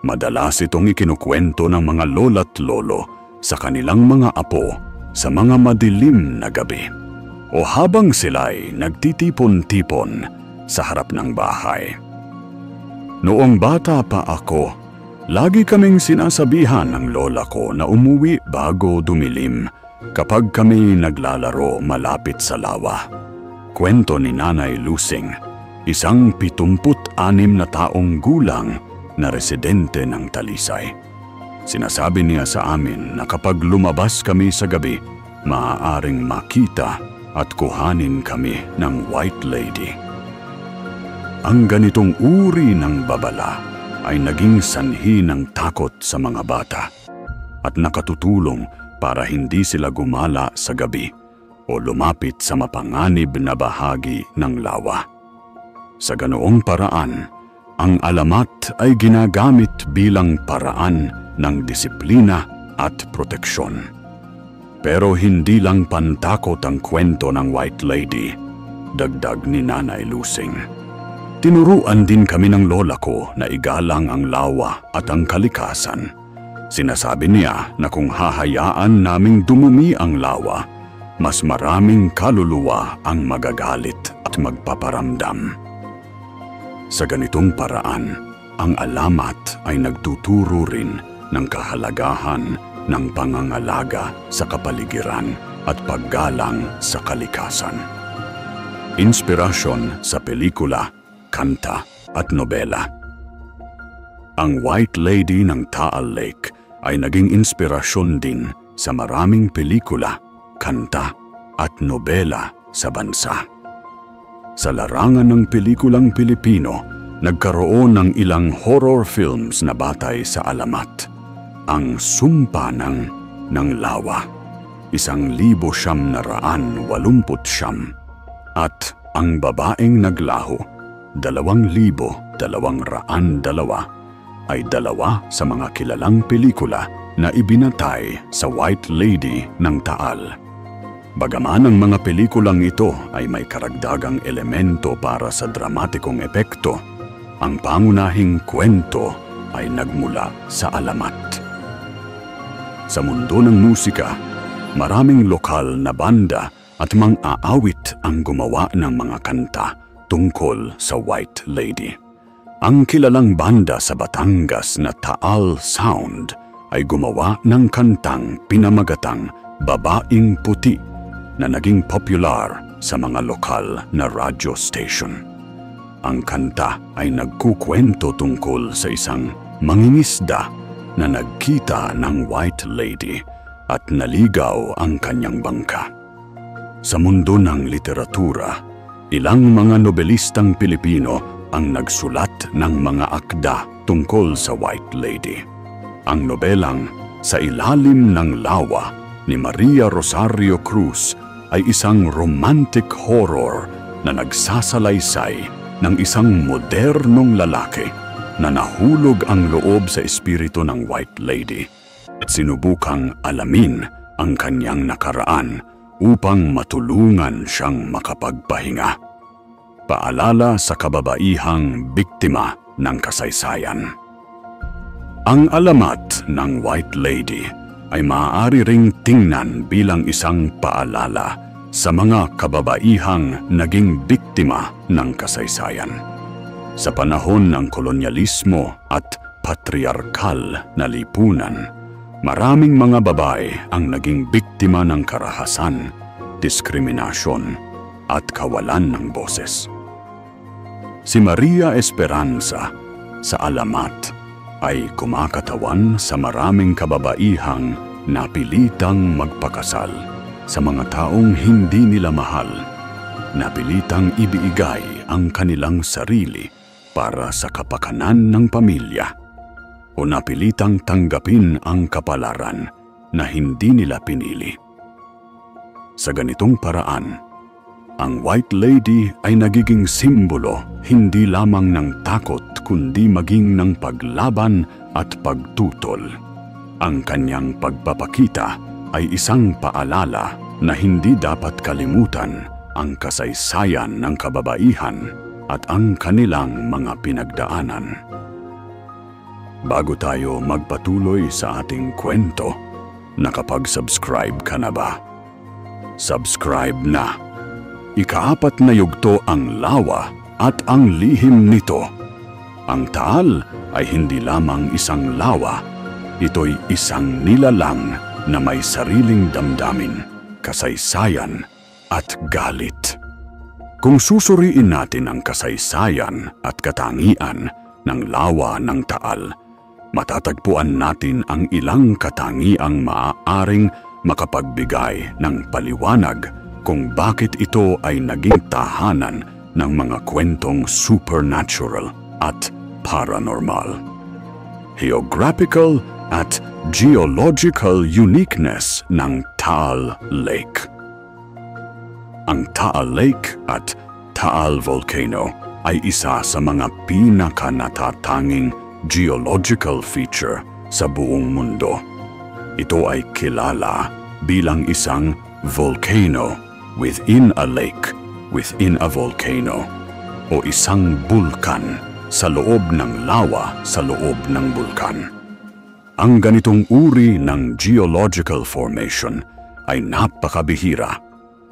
Madalas itong ikinukwento ng mga lola't lolo sa kanilang mga apo sa mga madilim na gabi o habang sila'y nagtitipon-tipon sa harap ng bahay. Noong bata pa ako, lagi kaming sinasabihan ng lola ko na umuwi bago dumilim kapag kami naglalaro malapit sa lawa. Kwento ni Nanay Lusing, isang 76 na taong gulang na residente ng Talisay. Sinasabi niya sa amin na kapag lumabas kami sa gabi, maaaring makita at kuhanin kami ng White Lady. Ang ganitong uri ng babala ay naging sanhi ng takot sa mga bata at nakatutulong para hindi sila gumala sa gabi o lumapit sa mapanganib na bahagi ng lawa. Sa ganoong paraan, ang alamat ay ginagamit bilang paraan ng disiplina at proteksyon. Pero hindi lang pantakot ang kwento ng White Lady, dagdag ni Nanay Lusing. Tinuruan din kami ng lola ko na igalang ang lawa at ang kalikasan. Sinasabi niya na kung hahayaan naming dumumi ang lawa, mas maraming kaluluwa ang magagalit at magpaparamdam. Sa ganitong paraan, ang alamat ay nagtuturo rin ng kahalagahan ng pangangalaga sa kapaligiran at paggalang sa kalikasan. Inspirasyon sa pelikula, kanta at nobela. Ang White Lady ng Taal Lake ay naging inspirasyon din sa maraming pelikula, kanta at nobela sa bansa. Sa larangan ng pelikulang Pilipino, nagkaroon ng ilang horror films na batay sa alamat. Ang Sumpa ng Lawa, 1989 at Ang Babaeng Naglaho, 2022 ay dalawa sa mga kilalang pelikula na ibinatay sa White Lady ng Taal. Bagaman ang mga pelikulang ito ay may karagdagang elemento para sa dramatikong epekto, ang pangunahing kwento ay nagmula sa alamat. Sa mundo ng musika, maraming lokal na banda at mang-aawit ang gumawa ng mga kanta tungkol sa White Lady. Ang kilalang banda sa Batangas na Taal Sound ay gumawa ng kantang pinamagatang Babaing Puti na naging popular sa mga lokal na radio station. Ang kanta ay nagkukwento tungkol sa isang mangingisda na nagkita ng White Lady at naligaw ang kanyang bangka. Sa mundo ng literatura, ilang mga nobelistang Pilipino ang nagsulat ng mga akda tungkol sa White Lady. Ang nobelang Sa Ilalim ng Lawa ni Maria Rosario Cruz ay isang romantic horror na nagsasalaysay ng isang modernong lalaki na nahulog ang loob sa espiritu ng White Lady at sinubukang alamin ang kanyang nakaraan upang matulungan siyang makapagpahinga. Paalala sa kababaihang biktima ng kasaysayan. Ang alamat ng White Lady ay maaari ring tingnan bilang isang paalala sa mga kababaihang naging biktima ng kasaysayan. Sa panahon ng kolonyalismo at patriarkal na lipunan, maraming mga babae ang naging biktima ng karahasan, diskriminasyon at kawalan ng boses. Si Maria Esperanza sa Alamat ay kumakatawan sa maraming kababaihang napilitang magpakasal sa mga taong hindi nila mahal, napilitang ibigay ang kanilang sarili para sa kapakanan ng pamilya, o napilitang tanggapin ang kapalaran na hindi nila pinili. Sa ganitong paraan, ang White Lady ay nagiging simbolo hindi lamang ng takot kundi maging ng paglaban at pagtutol. Ang kanyang pagpapakita ay isang paalala na hindi dapat kalimutan ang kasaysayan ng kababaihan at ang kanilang mga pinagdaanan. Bago tayo magpatuloy sa ating kwento, nakapag-subscribe ka na ba? Subscribe na! Ika-4 na yugto ang lawa at ang lihim nito. Ang taal ay hindi lamang isang lawa, ito'y isang nilalang na may sariling damdamin, kasaysayan at galit. Kung susuriin natin ang kasaysayan at katangian ng lawa ng taal, matatagpuan natin ang ilang katangiang maaaring makapagbigay ng paliwanag kung bakit ito ay naging tahanan ng mga kwentong supernatural at paranormal. Geographical at geological uniqueness ng Taal Lake. Ang Taal Lake at Taal Volcano ay isa sa mga pinakanatatanging geological feature sa buong mundo. Ito ay kilala bilang isang volcano within a lake, within a volcano, o isang bulkan sa loob ng lawa sa loob ng bulkan. Ang ganitong uri ng geological formation ay napakabihira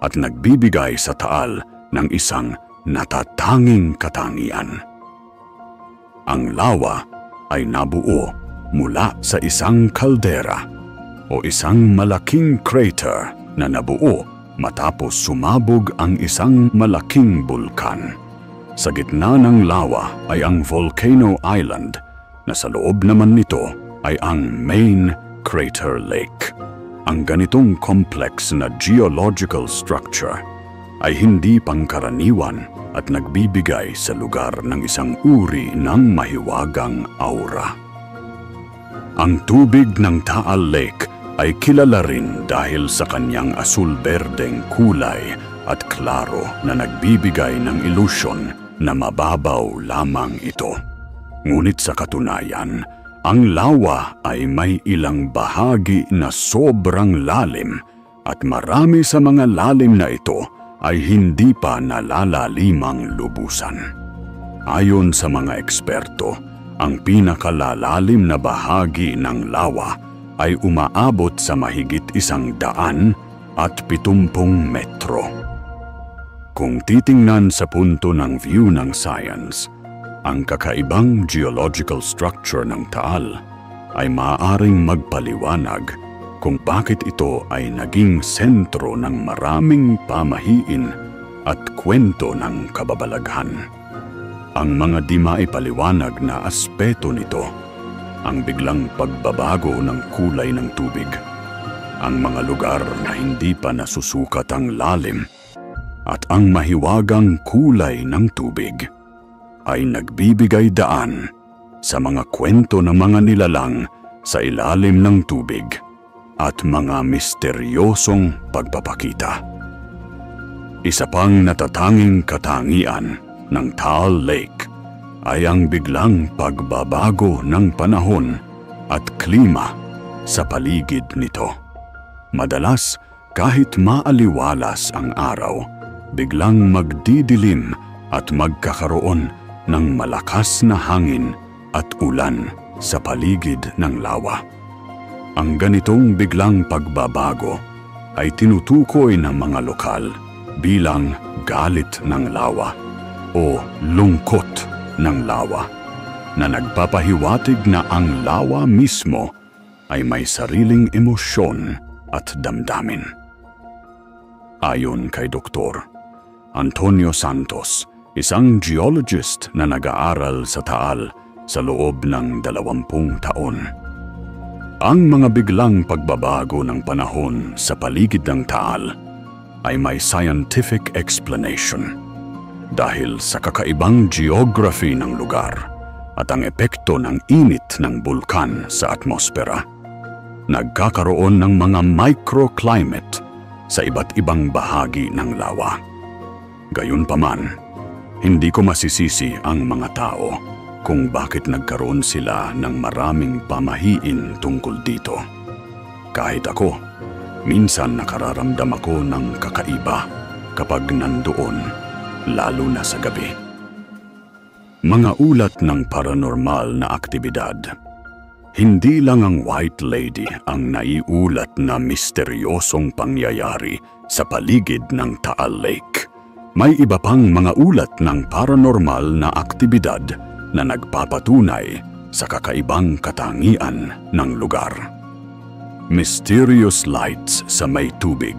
at nagbibigay sa taal ng isang natatanging katangian. Ang lawa ay nabuo mula sa isang kaldera o isang malaking crater na nabuo matapos sumabog ang isang malaking bulkan. Sa gitna ng lawa ay ang Volcano Island na sa loob naman nito ay ang Main Crater Lake. Ang ganitong complex na geological structure ay hindi pangkaraniwan at nagbibigay sa lugar ng isang uri ng mahiwagang aura. Ang tubig ng Taal Lake ay kilala rin dahil sa kanyang asul-berdeng kulay at klaro na nagbibigay ng ilusyon na mababaw lamang ito. Ngunit sa katunayan, ang lawa ay may ilang bahagi na sobrang lalim at marami sa mga lalim na ito ay hindi pa nalalalimang lubusan. Ayon sa mga eksperto, ang pinakalalalim na bahagi ng lawa ay umaabot sa mahigit 170 metro. Kung titingnan sa punto ng view ng science, ang kakaibang geological structure ng Taal ay maaaring magpaliwanag kung bakit ito ay naging sentro ng maraming pamahiin at kwento ng kababalaghan. Ang mga di maipaliwanag na aspeto nito, ang biglang pagbabago ng kulay ng tubig, ang mga lugar na hindi pa nasusukat ang lalim, at ang mahiwagang kulay ng tubig, ay nagbibigay daan sa mga kwento ng mga nilalang sa ilalim ng tubig at mga misteryosong pagpapakita. Isa pang natatanging katangian ng Taal Lake ay ang biglang pagbabago ng panahon at klima sa paligid nito. Madalas, kahit maaliwalas ang araw, biglang magdidilim at magkakaroon ng malakas na hangin at ulan sa paligid ng lawa. Ang ganitong biglang pagbabago ay tinutukoy ng mga lokal bilang galit ng lawa o lungkot ng lawa. na nagpapahiwatig na ang lawa mismo ay may sariling emosyon at damdamin. Ayon kay Dr. Antonio Santos, isang geologist na nag-aaral sa Taal sa loob ng 20 taon, ang mga biglang pagbabago ng panahon sa paligid ng Taal ay may scientific explanation dahil sa kakaibang geography ng lugar at ang epekto ng init ng bulkan sa atmosfera. Nagkakaroon ng mga microclimate sa iba't ibang bahagi ng lawa. Gayunpaman, hindi ko masisisi ang mga tao kung bakit nagkaroon sila ng maraming pamahiin tungkol dito. Kahit ako, minsan nakararamdam ako ng kakaiba kapag nandoon, lalo na sa gabi. Mga ulat ng paranormal na aktibidad. Hindi lang ang White Lady ang naiulat na misteryosong pangyayari sa paligid ng Taal Lake. May iba pang mga ulat ng paranormal na aktibidad na nagpapatunay sa kakaibang katangian ng lugar. Mysterious lights sa may tubig.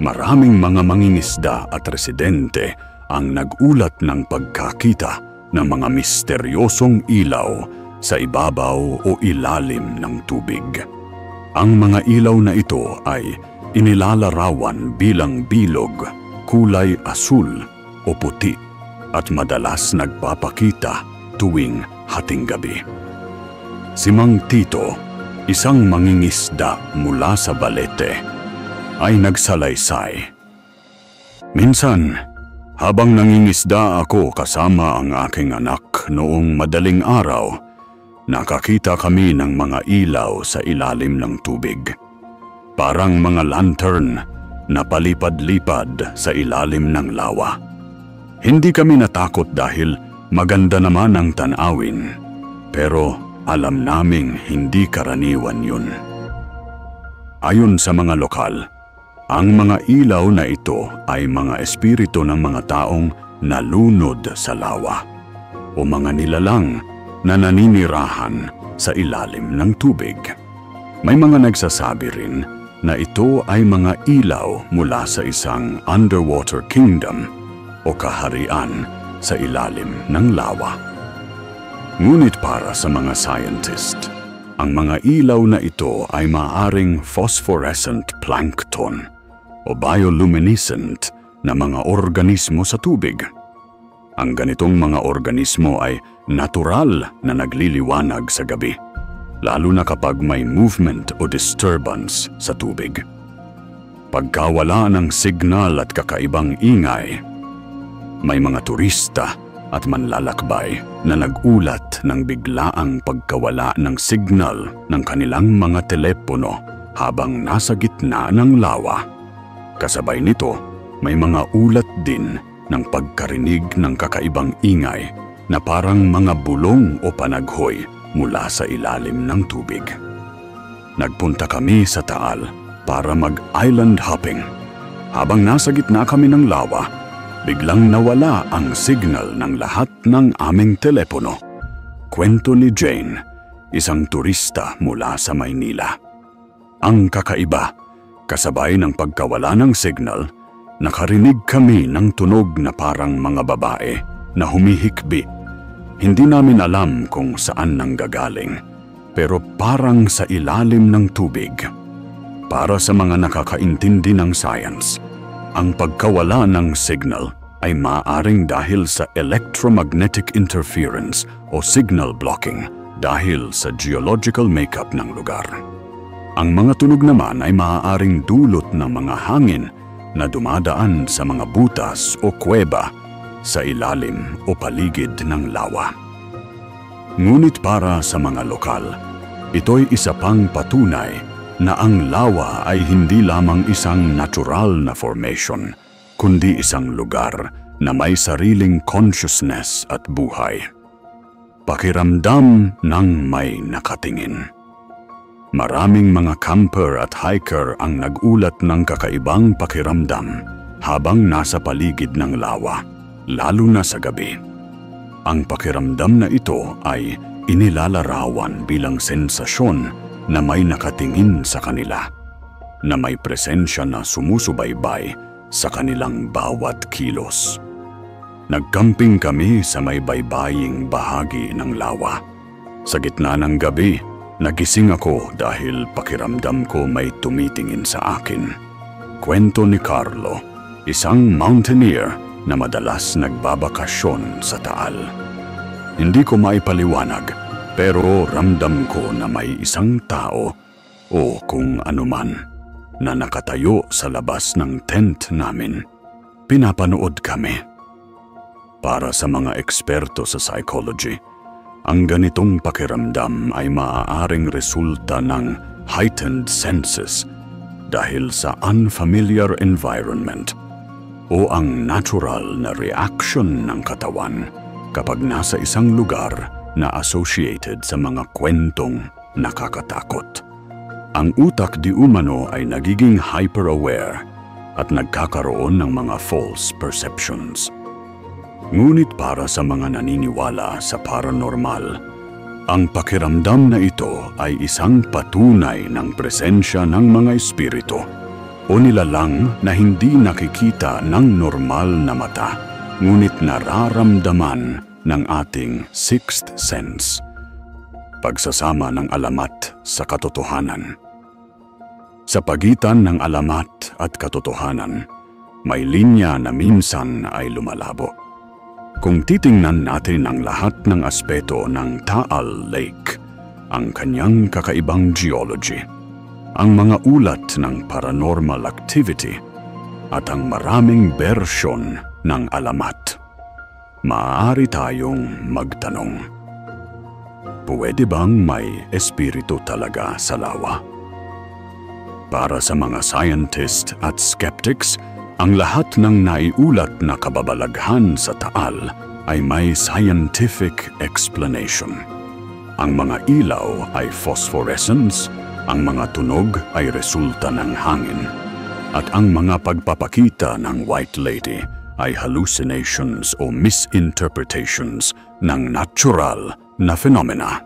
Maraming mga mangingisda at residente ang nagulat ng pagkakita ng mga misteryosong ilaw sa ibabaw o ilalim ng tubig. Ang mga ilaw na ito ay inilalarawan bilang bilog, kulay asul o puti at madalas nagpapakita tuwing hating gabi. Si Mang Tito, isang mangingisda mula sa Balete, ay nagsalaysay. Minsan, habang nangingisda ako kasama ang aking anak noong madaling araw, nakakita kami ng mga ilaw sa ilalim ng tubig. Parang mga lantern na palipad-lipad sa ilalim ng lawa. Hindi kami natakot dahil maganda naman ang tanawin, pero alam naming hindi karaniwan yun. Ayon sa mga lokal, ang mga ilaw na ito ay mga espiritu ng mga taong nalunod sa lawa o mga nilalang na naninirahan sa ilalim ng tubig. May mga nagsasabi rin na ito ay mga ilaw mula sa isang underwater kingdom o kaharian sa ilalim ng lawa. Ngunit para sa mga scientist, ang mga ilaw na ito ay maaaring phosphorescent plankton o bioluminescent na mga organismo sa tubig. Ang ganitong mga organismo ay natural na nagliliwanag sa gabi, lalo na kapag may movement o disturbance sa tubig. Pagkawala ng signal at kakaibang ingay, may mga turista at manlalakbay na nagulat ng biglaang pagkawala ng signal ng kanilang mga telepono habang nasa gitna ng lawa. Kasabay nito, may mga ulat din ng pagkarinig ng kakaibang ingay na parang mga bulong o panaghoy mula sa ilalim ng tubig. Nagpunta kami sa Taal para mag-island hopping. Habang nasa gitna kami ng lawa, biglang nawala ang signal ng lahat ng aming telepono. Kwento ni Jane, isang turista mula sa Maynila. Ang kakaiba, kasabay ng pagkawala ng signal, nakarinig kami ng tunog na parang mga babae na humihikbi. Hindi namin alam kung saan nanggagaling, pero parang sa ilalim ng tubig. Para sa mga nakakaintindi ng science, ang pagkawala ng signal ay maaaring dahil sa electromagnetic interference o signal blocking dahil sa geological makeup ng lugar. Ang mga tunog naman ay maaaring dulot ng mga hangin na dumadaan sa mga butas o kuweba sa ilalim o paligid ng lawa. Ngunit para sa mga lokal, ito'y isa pang patunay na ang lawa ay hindi lamang isang natural na formation, kundi isang lugar na may sariling consciousness at buhay. Pakiramdam ng may nakatingin. Maraming mga camper at hiker ang nagulat ng kakaibang pakiramdam habang nasa paligid ng lawa, lalo na sa gabi. Ang pakiramdam na ito ay inilalarawan bilang sensasyon na may nakatingin sa kanila, na may presensya na sumusubaybay sa kanilang bawat kilos. Nagcamping kami sa may baybaying bahagi ng lawa. Sa gitna ng gabi, nagising ako dahil pakiramdam ko may tumitingin sa akin. Kwento ni Carlo, isang mountaineer na madalas nagbabakasyon sa Taal. Hindi ko maipaliwanag, pero ramdam ko na may isang tao o kung anuman na nakatayo sa labas ng tent namin. Pinapanood kami. Para sa mga eksperto sa psychology, ang ganitong pakiramdam ay maaaring resulta ng heightened senses dahil sa unfamiliar environment o ang natural na reaction ng katawan kapag nasa isang lugar na associated sa mga kwentong nakakatakot. Ang utak di umano ay nagiging hyper-aware at nagkakaroon ng mga false perceptions. Ngunit para sa mga naniniwala sa paranormal, ang pakiramdam na ito ay isang patunay ng presensya ng mga espiritu o nilalang na hindi nakikita ng normal na mata, ngunit nararamdaman ng ating sixth sense. Pagsasama ng alamat sa katotohanan. Sa pagitan ng alamat at katotohanan, may linya na minsan ay lumalabo. Kung titingnan natin ang lahat ng aspeto ng Taal Lake, ang kanyang kakaibang geology, ang mga ulat ng paranormal activity, at ang maraming bersyon ng alamat, maaari tayong magtanong, pwede bang may espiritu talaga sa lawa? Para sa mga scientist at skeptics, ang lahat ng naiulat na kababalaghan sa Taal ay may scientific explanation. Ang mga ilaw ay phosphorescence, ang mga tunog ay resulta ng hangin, at ang mga pagpapakita ng White Lady ay hallucinations o misinterpretations ng natural na phenomena.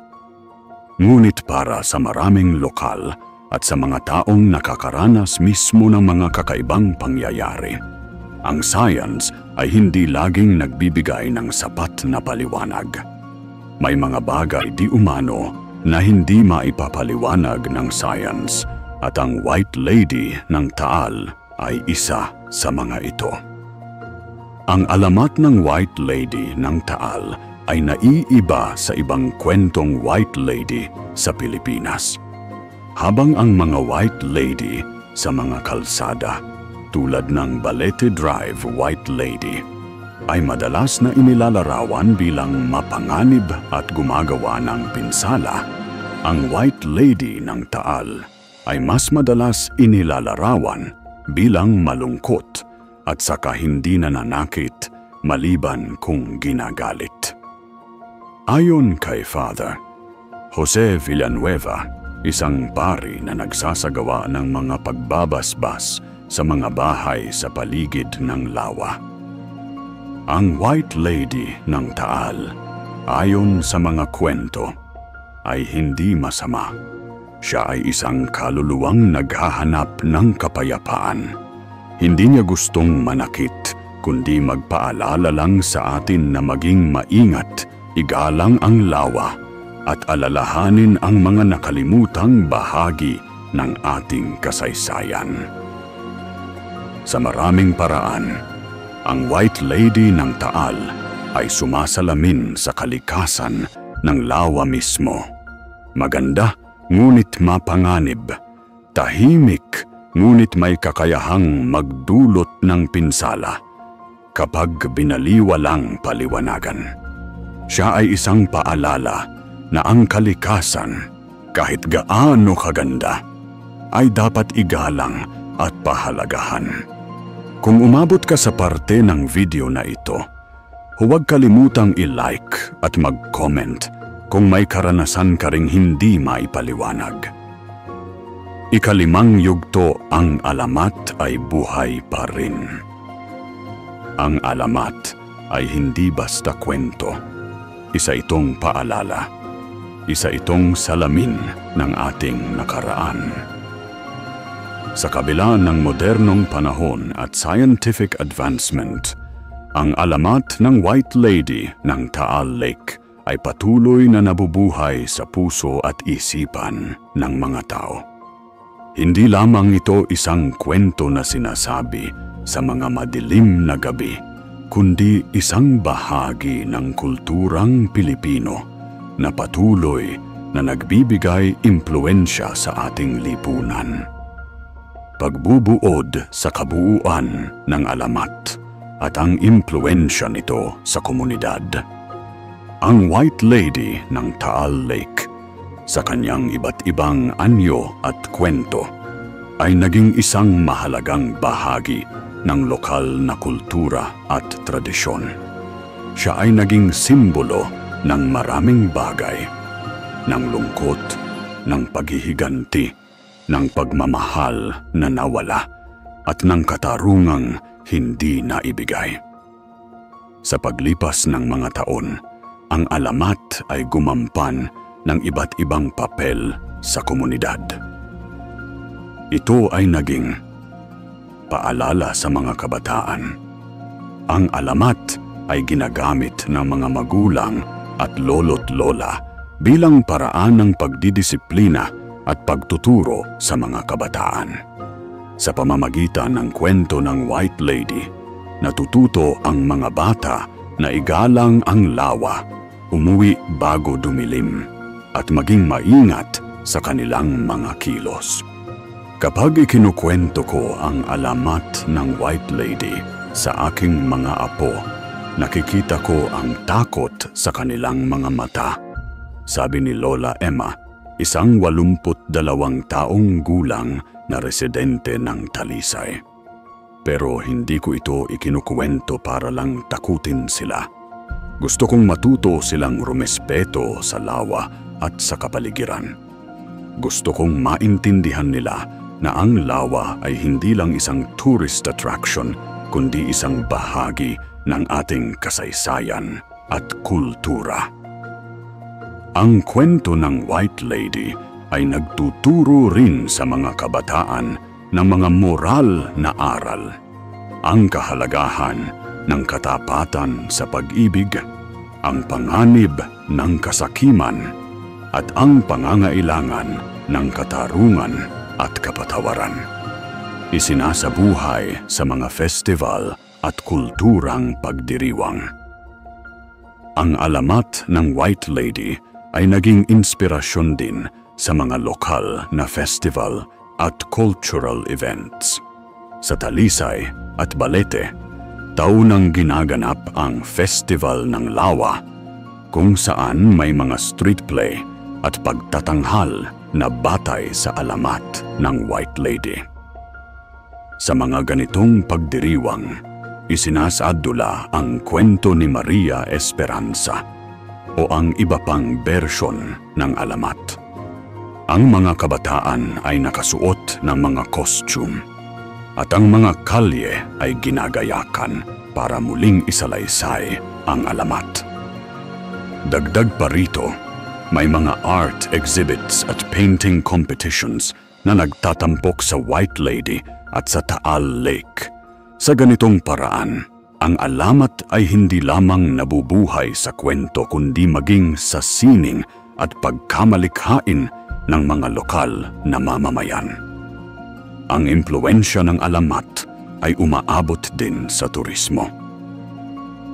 Ngunit para sa maraming lokal at sa mga taong nakakaranas mismo ng mga kakaibang pangyayari, ang science ay hindi laging nagbibigay ng sapat na paliwanag. May mga bagay di umano na hindi maipapaliwanag ng science at ang White Lady ng Taal ay isa sa mga ito. Ang alamat ng White Lady ng Taal ay naiiba sa ibang kwentong White Lady sa Pilipinas. Habang ang mga White Lady sa mga kalsada tulad ng Balete Drive White Lady ay madalas na inilalarawan bilang mapanganib at gumagawa ng pinsala, ang White Lady ng Taal ay mas madalas inilalarawan bilang malungkot at saka hindi nananakit maliban kung ginagalit. Ayon kay Father Jose Villanueva, isang pari na nagsasagawa ng mga pagbabasbas sa mga bahay sa paligid ng lawa, ang White Lady ng Taal, ayon sa mga kwento, ay hindi masama. Siya ay isang kaluluwang naghahanap ng kapayapaan. Hindi niya gustong manakit, kundi magpaalala lang sa atin na maging maingat, igalang ang lawa, at alalahanin ang mga nakalimutang bahagi ng ating kasaysayan. Sa maraming paraan, ang White Lady ng Taal ay sumasalamin sa kalikasan ng lawa mismo. Maganda, ngunit mapanganib. Tahimik, ngunit may kakayahang magdulot ng pinsala kapag binaliwalang paliwanagan. Siya ay isang paalala na ang kalikasan, kahit gaano kaganda, ay dapat igalang at pahalagahan. Kung umabot ka sa parte ng video na ito, huwag kalimutang i-like at mag-comment kung may karanasan ka ring hindi maipaliwanag. Ikalimang yugto, ang alamat ay buhay pa rin. Ang alamat ay hindi basta kwento. isa itong paalala. Isa itong salamin ng ating nakaraan. Sa kabila ng modernong panahon at scientific advancement, ang alamat ng White Lady ng Taal Lake ay patuloy na nabubuhay sa puso at isipan ng mga tao. Hindi lamang ito isang kwento na sinasabi sa mga madilim na gabi, kundi isang bahagi ng kulturang Pilipino na patuloy na nagbibigay impluwensya sa ating lipunan. Pagbubuod sa kabuuan ng alamat at ang impluwensya nito sa komunidad. Ang White Lady ng Taal Lake, sa kanyang iba't ibang anyo at kwento, ay naging isang mahalagang bahagi ng lokal na kultura at tradisyon. Siya ay naging simbolo ng maraming bagay, ng lungkot, ng paghihiganti, ng pagmamahal na nawala, at ng katarungang hindi naibigay. Sa paglipas ng mga taon, ang alamat ay gumampan ng iba't ibang papel sa komunidad. Ito ay naging paalala sa mga kabataan. Ang alamat ay ginagamit ng mga magulang at lolo't lola bilang paraan ng pagdidisiplina at pagtuturo sa mga kabataan. Sa pamamagitan ng kwento ng White Lady, natututo ang mga bata na igalang ang lawa, umuwi bago dumilim, at maging maingat sa kanilang mga kilos. Kapag ikinukwento ko ang alamat ng White Lady sa aking mga apo, nakikita ko ang takot sa kanilang mga mata. Sabi ni Lola Emma, isang 82 taong gulang na residente ng Talisay. Pero hindi ko ito ikinukwento para lang takutin sila. Gusto kong matuto silang rumespeto sa lawa at sa kapaligiran. Gusto kong maintindihan nila na ang lawa ay hindi lang isang tourist attraction, kundi isang bahagi ng ating kasaysayan at kultura. Ang kwento ng White Lady ay nagtuturo rin sa mga kabataan ng mga moral na aral. Ang kahalagahan ng katapatan sa pag-ibig, ang panganib ng kasakiman, at ang pangangailangan ng katarungan at kapatawaran. Isinasabuhay sa mga festival at kulturang pagdiriwang. Ang alamat ng White Lady ay naging inspirasyon din sa mga lokal na festival at cultural events. Sa Talisay at Balete, taunang ginaganap ang Festival ng Lawa, kung saan may mga street play at pagtatanghal na batay sa alamat ng White Lady. Sa mga ganitong pagdiriwang, isinasadula ang kwento ni Maria Esperanza o ang iba pang bersyon ng alamat. Ang mga kabataan ay nakasuot ng mga costume at ang mga kalye ay ginagayakan para muling isalaysay ang alamat. Dagdag pa rito, may mga art exhibits at painting competitions na nagtatampok sa White Lady at sa Taal Lake. Sa ganitong paraan, ang alamat ay hindi lamang nabubuhay sa kwento kundi maging sa sining at pagkamalikhain ng mga lokal na mamamayan. Ang impluwensya ng alamat ay umaabot din sa turismo.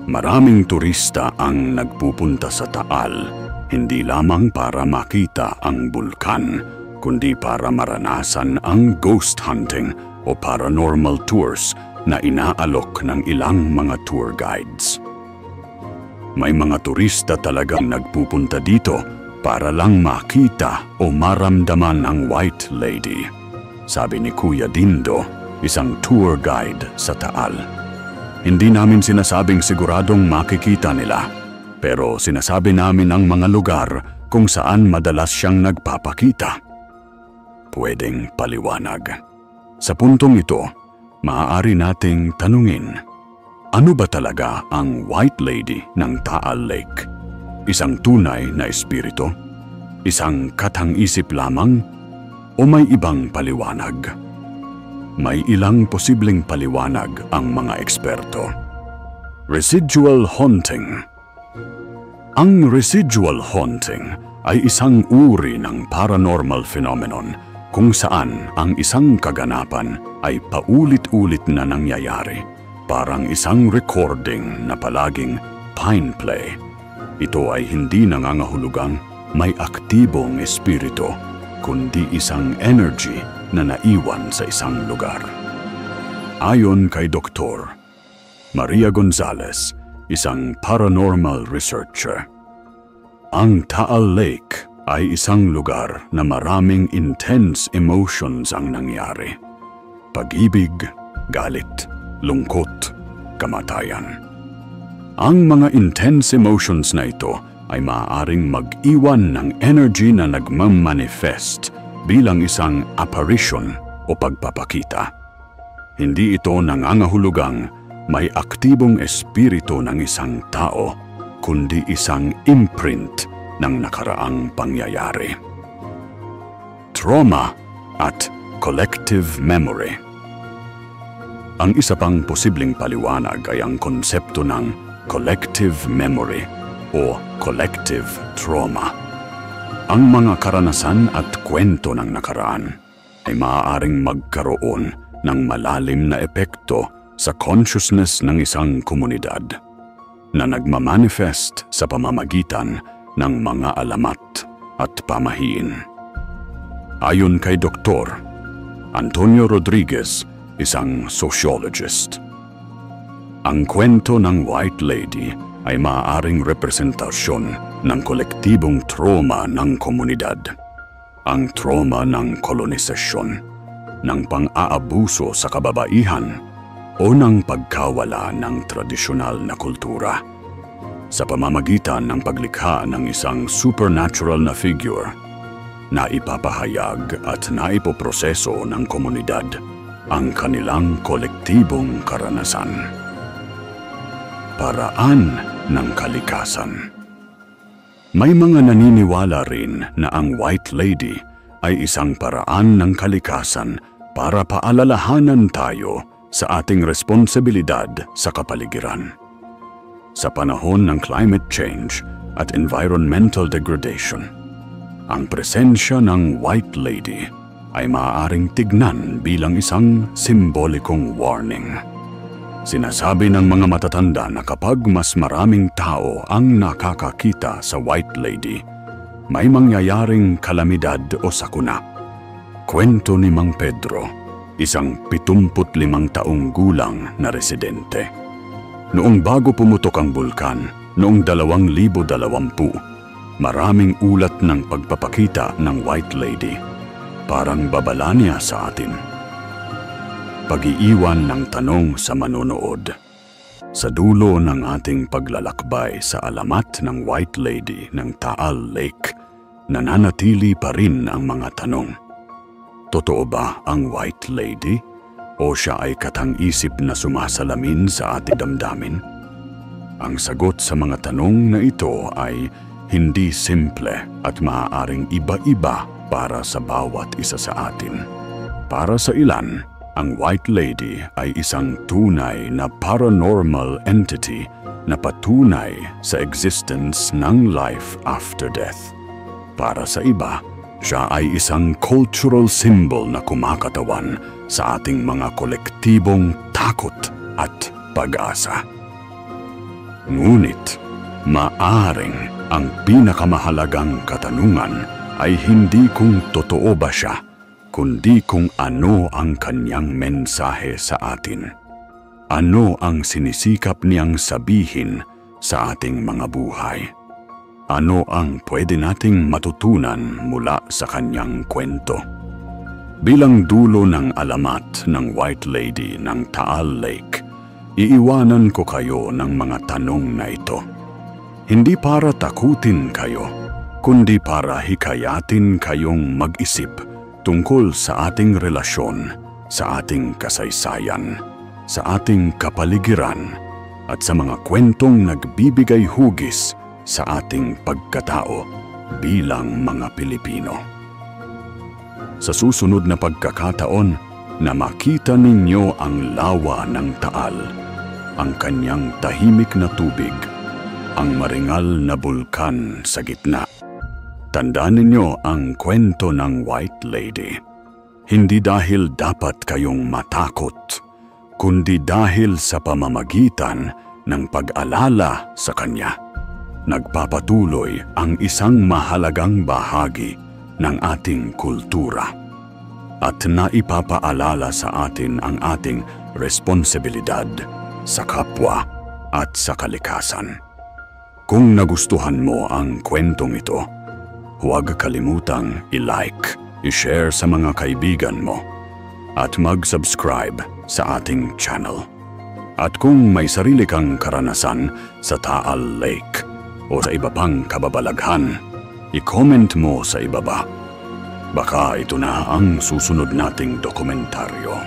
Maraming turista ang nagpupunta sa Taal, hindi lamang para makita ang bulkan, kundi para maranasan ang ghost hunting o paranormal tours na inaalok ng ilang mga tour guides. May mga turista talagang nagpupunta dito para lang makita o maramdaman ang White Lady. Sabi ni Kuya Dindo, isang tour guide sa Taal. Hindi namin sinasabing siguradong makikita nila, pero sinasabi namin ang mga lugar kung saan madalas siyang nagpapakita. Pwedeng paliwanag. Sa puntong ito, maaari nating tanungin, ano ba talaga ang White Lady ng Taal Lake? Isang tunay na espiritu? Isang katang-isip lamang? O may ibang paliwanag? May ilang posibleng paliwanag ang mga eksperto. Residual haunting. Ang residual haunting ay isang uri ng paranormal phenomenon kung saan ang isang kaganapan ay paulit-ulit na nangyayari, parang isang recording na palaging pine play. Ito ay hindi nangangahulugang may aktibong espiritu, kundi isang energy na naiwan sa isang lugar. Ayon kay Dr. Maria Gonzalez, isang paranormal researcher, ang Taal Lake ay isang lugar na maraming intense emotions ang nangyari. Pag-ibig, galit, lungkot, kamatayan. Ang mga intense emotions na ito ay maaaring mag-iwan ng energy na nagmamanifest bilang isang apparition o pagpapakita. Hindi ito nangangahulugang may aktibong espiritu ng isang tao, kundi isang imprint ng nakaraang pangyayari. Trauma at collective memory. Ang isa pang posibleng paliwanag ay ang konsepto ng collective memory o collective trauma. Ang mga karanasan at kwento ng nakaraan ay maaaring magkaroon ng malalim na epekto sa consciousness ng isang komunidad na nagmamanifest sa pamamagitan ng mga alamat at pamahiin. Ayon kay Dr. Antonio Rodriguez, isang sociologist, ang kwento ng White Lady ay maaaring representasyon ng kolektibong trauma ng komunidad. Ang trauma ng kolonisasyon, ng pang-aabuso sa kababaihan, o ng pagkawala ng tradisyonal na kultura. Sa pamamagitan ng paglikha ng isang supernatural na figure, naipapahayag at naipoproseso ng komunidad ang kanilang kolektibong karanasan. Paraan ng kalikasan. May mga naniniwala rin na ang White Lady ay isang paraan ng kalikasan para paalalahanan tayo sa ating responsibilidad sa kapaligiran. Sa panahon ng climate change at environmental degradation, ang presensya ng White Lady ay maaaring tignan bilang isang simbolikong warning. Sinasabi ng mga matatanda na kapag mas maraming tao ang nakakakita sa White Lady, may mangyayaring kalamidad o sakuna. Kwento ni Mang Pedro, isang 75 taong gulang na residente. Noong bago pumutok ang bulkan, noong 2020, maraming ulat ng pagpapakita ng White Lady. Parang babala niya sa atin. Pag-iiwan ng tanong sa manonood. Sa dulo ng ating paglalakbay sa alamat ng White Lady ng Taal Lake, nananatili pa rin ang mga tanong. Totoo ba ang White Lady? O siya ay katang-isip na sumasalamin sa ating damdamin? Ang sagot sa mga tanong na ito ay hindi simple at maaaring iba-iba para sa bawat isa sa atin. Para sa ilan, ang White Lady ay isang tunay na paranormal entity na patunay sa existence ng life after death. Para sa iba, siya ay isang cultural symbol na kumakatawan sa ating mga kolektibong takot at pag-asa. Ngunit, maaring ang pinakamahalagang katanungan ay hindi kung totoo ba siya, kundi kung ano ang kanyang mensahe sa atin. Ano ang sinisikap niyang sabihin sa ating mga buhay? Ano ang pwede nating matutunan mula sa kanyang kwento? Bilang dulo ng alamat ng White Lady ng Taal Lake, iiwanan ko kayo ng mga tanong na ito. Hindi para takutin kayo, kundi para hikayatin kayong mag-isip tungkol sa ating relasyon, sa ating kasaysayan, sa ating kapaligiran, at sa mga kwentong nagbibigay hugis sa ating pagkatao bilang mga Pilipino. Sa susunod na pagkakataon na makita ninyo ang lawa ng Taal, ang kanyang tahimik na tubig, ang maringal na bulkan sa gitna, tandaan ninyo ang kwento ng White Lady. Hindi dahil dapat kayong matakot, kundi dahil sa pamamagitan ng pag-alala sa kanya. Nagpapatuloy ang isang mahalagang bahagi ng ating kultura at naipapaalala sa atin ang ating responsibilidad sa kapwa at sa kalikasan. Kung nagustuhan mo ang kwentong ito, huwag kalimutang i-like, i-share sa mga kaibigan mo, at mag-subscribe sa ating channel. At kung may sarili kang karanasan sa Taal Lake o sa iba pang kababalaghan, i-comment mo sa ibaba. Baka ito na ang susunod nating dokumentaryo.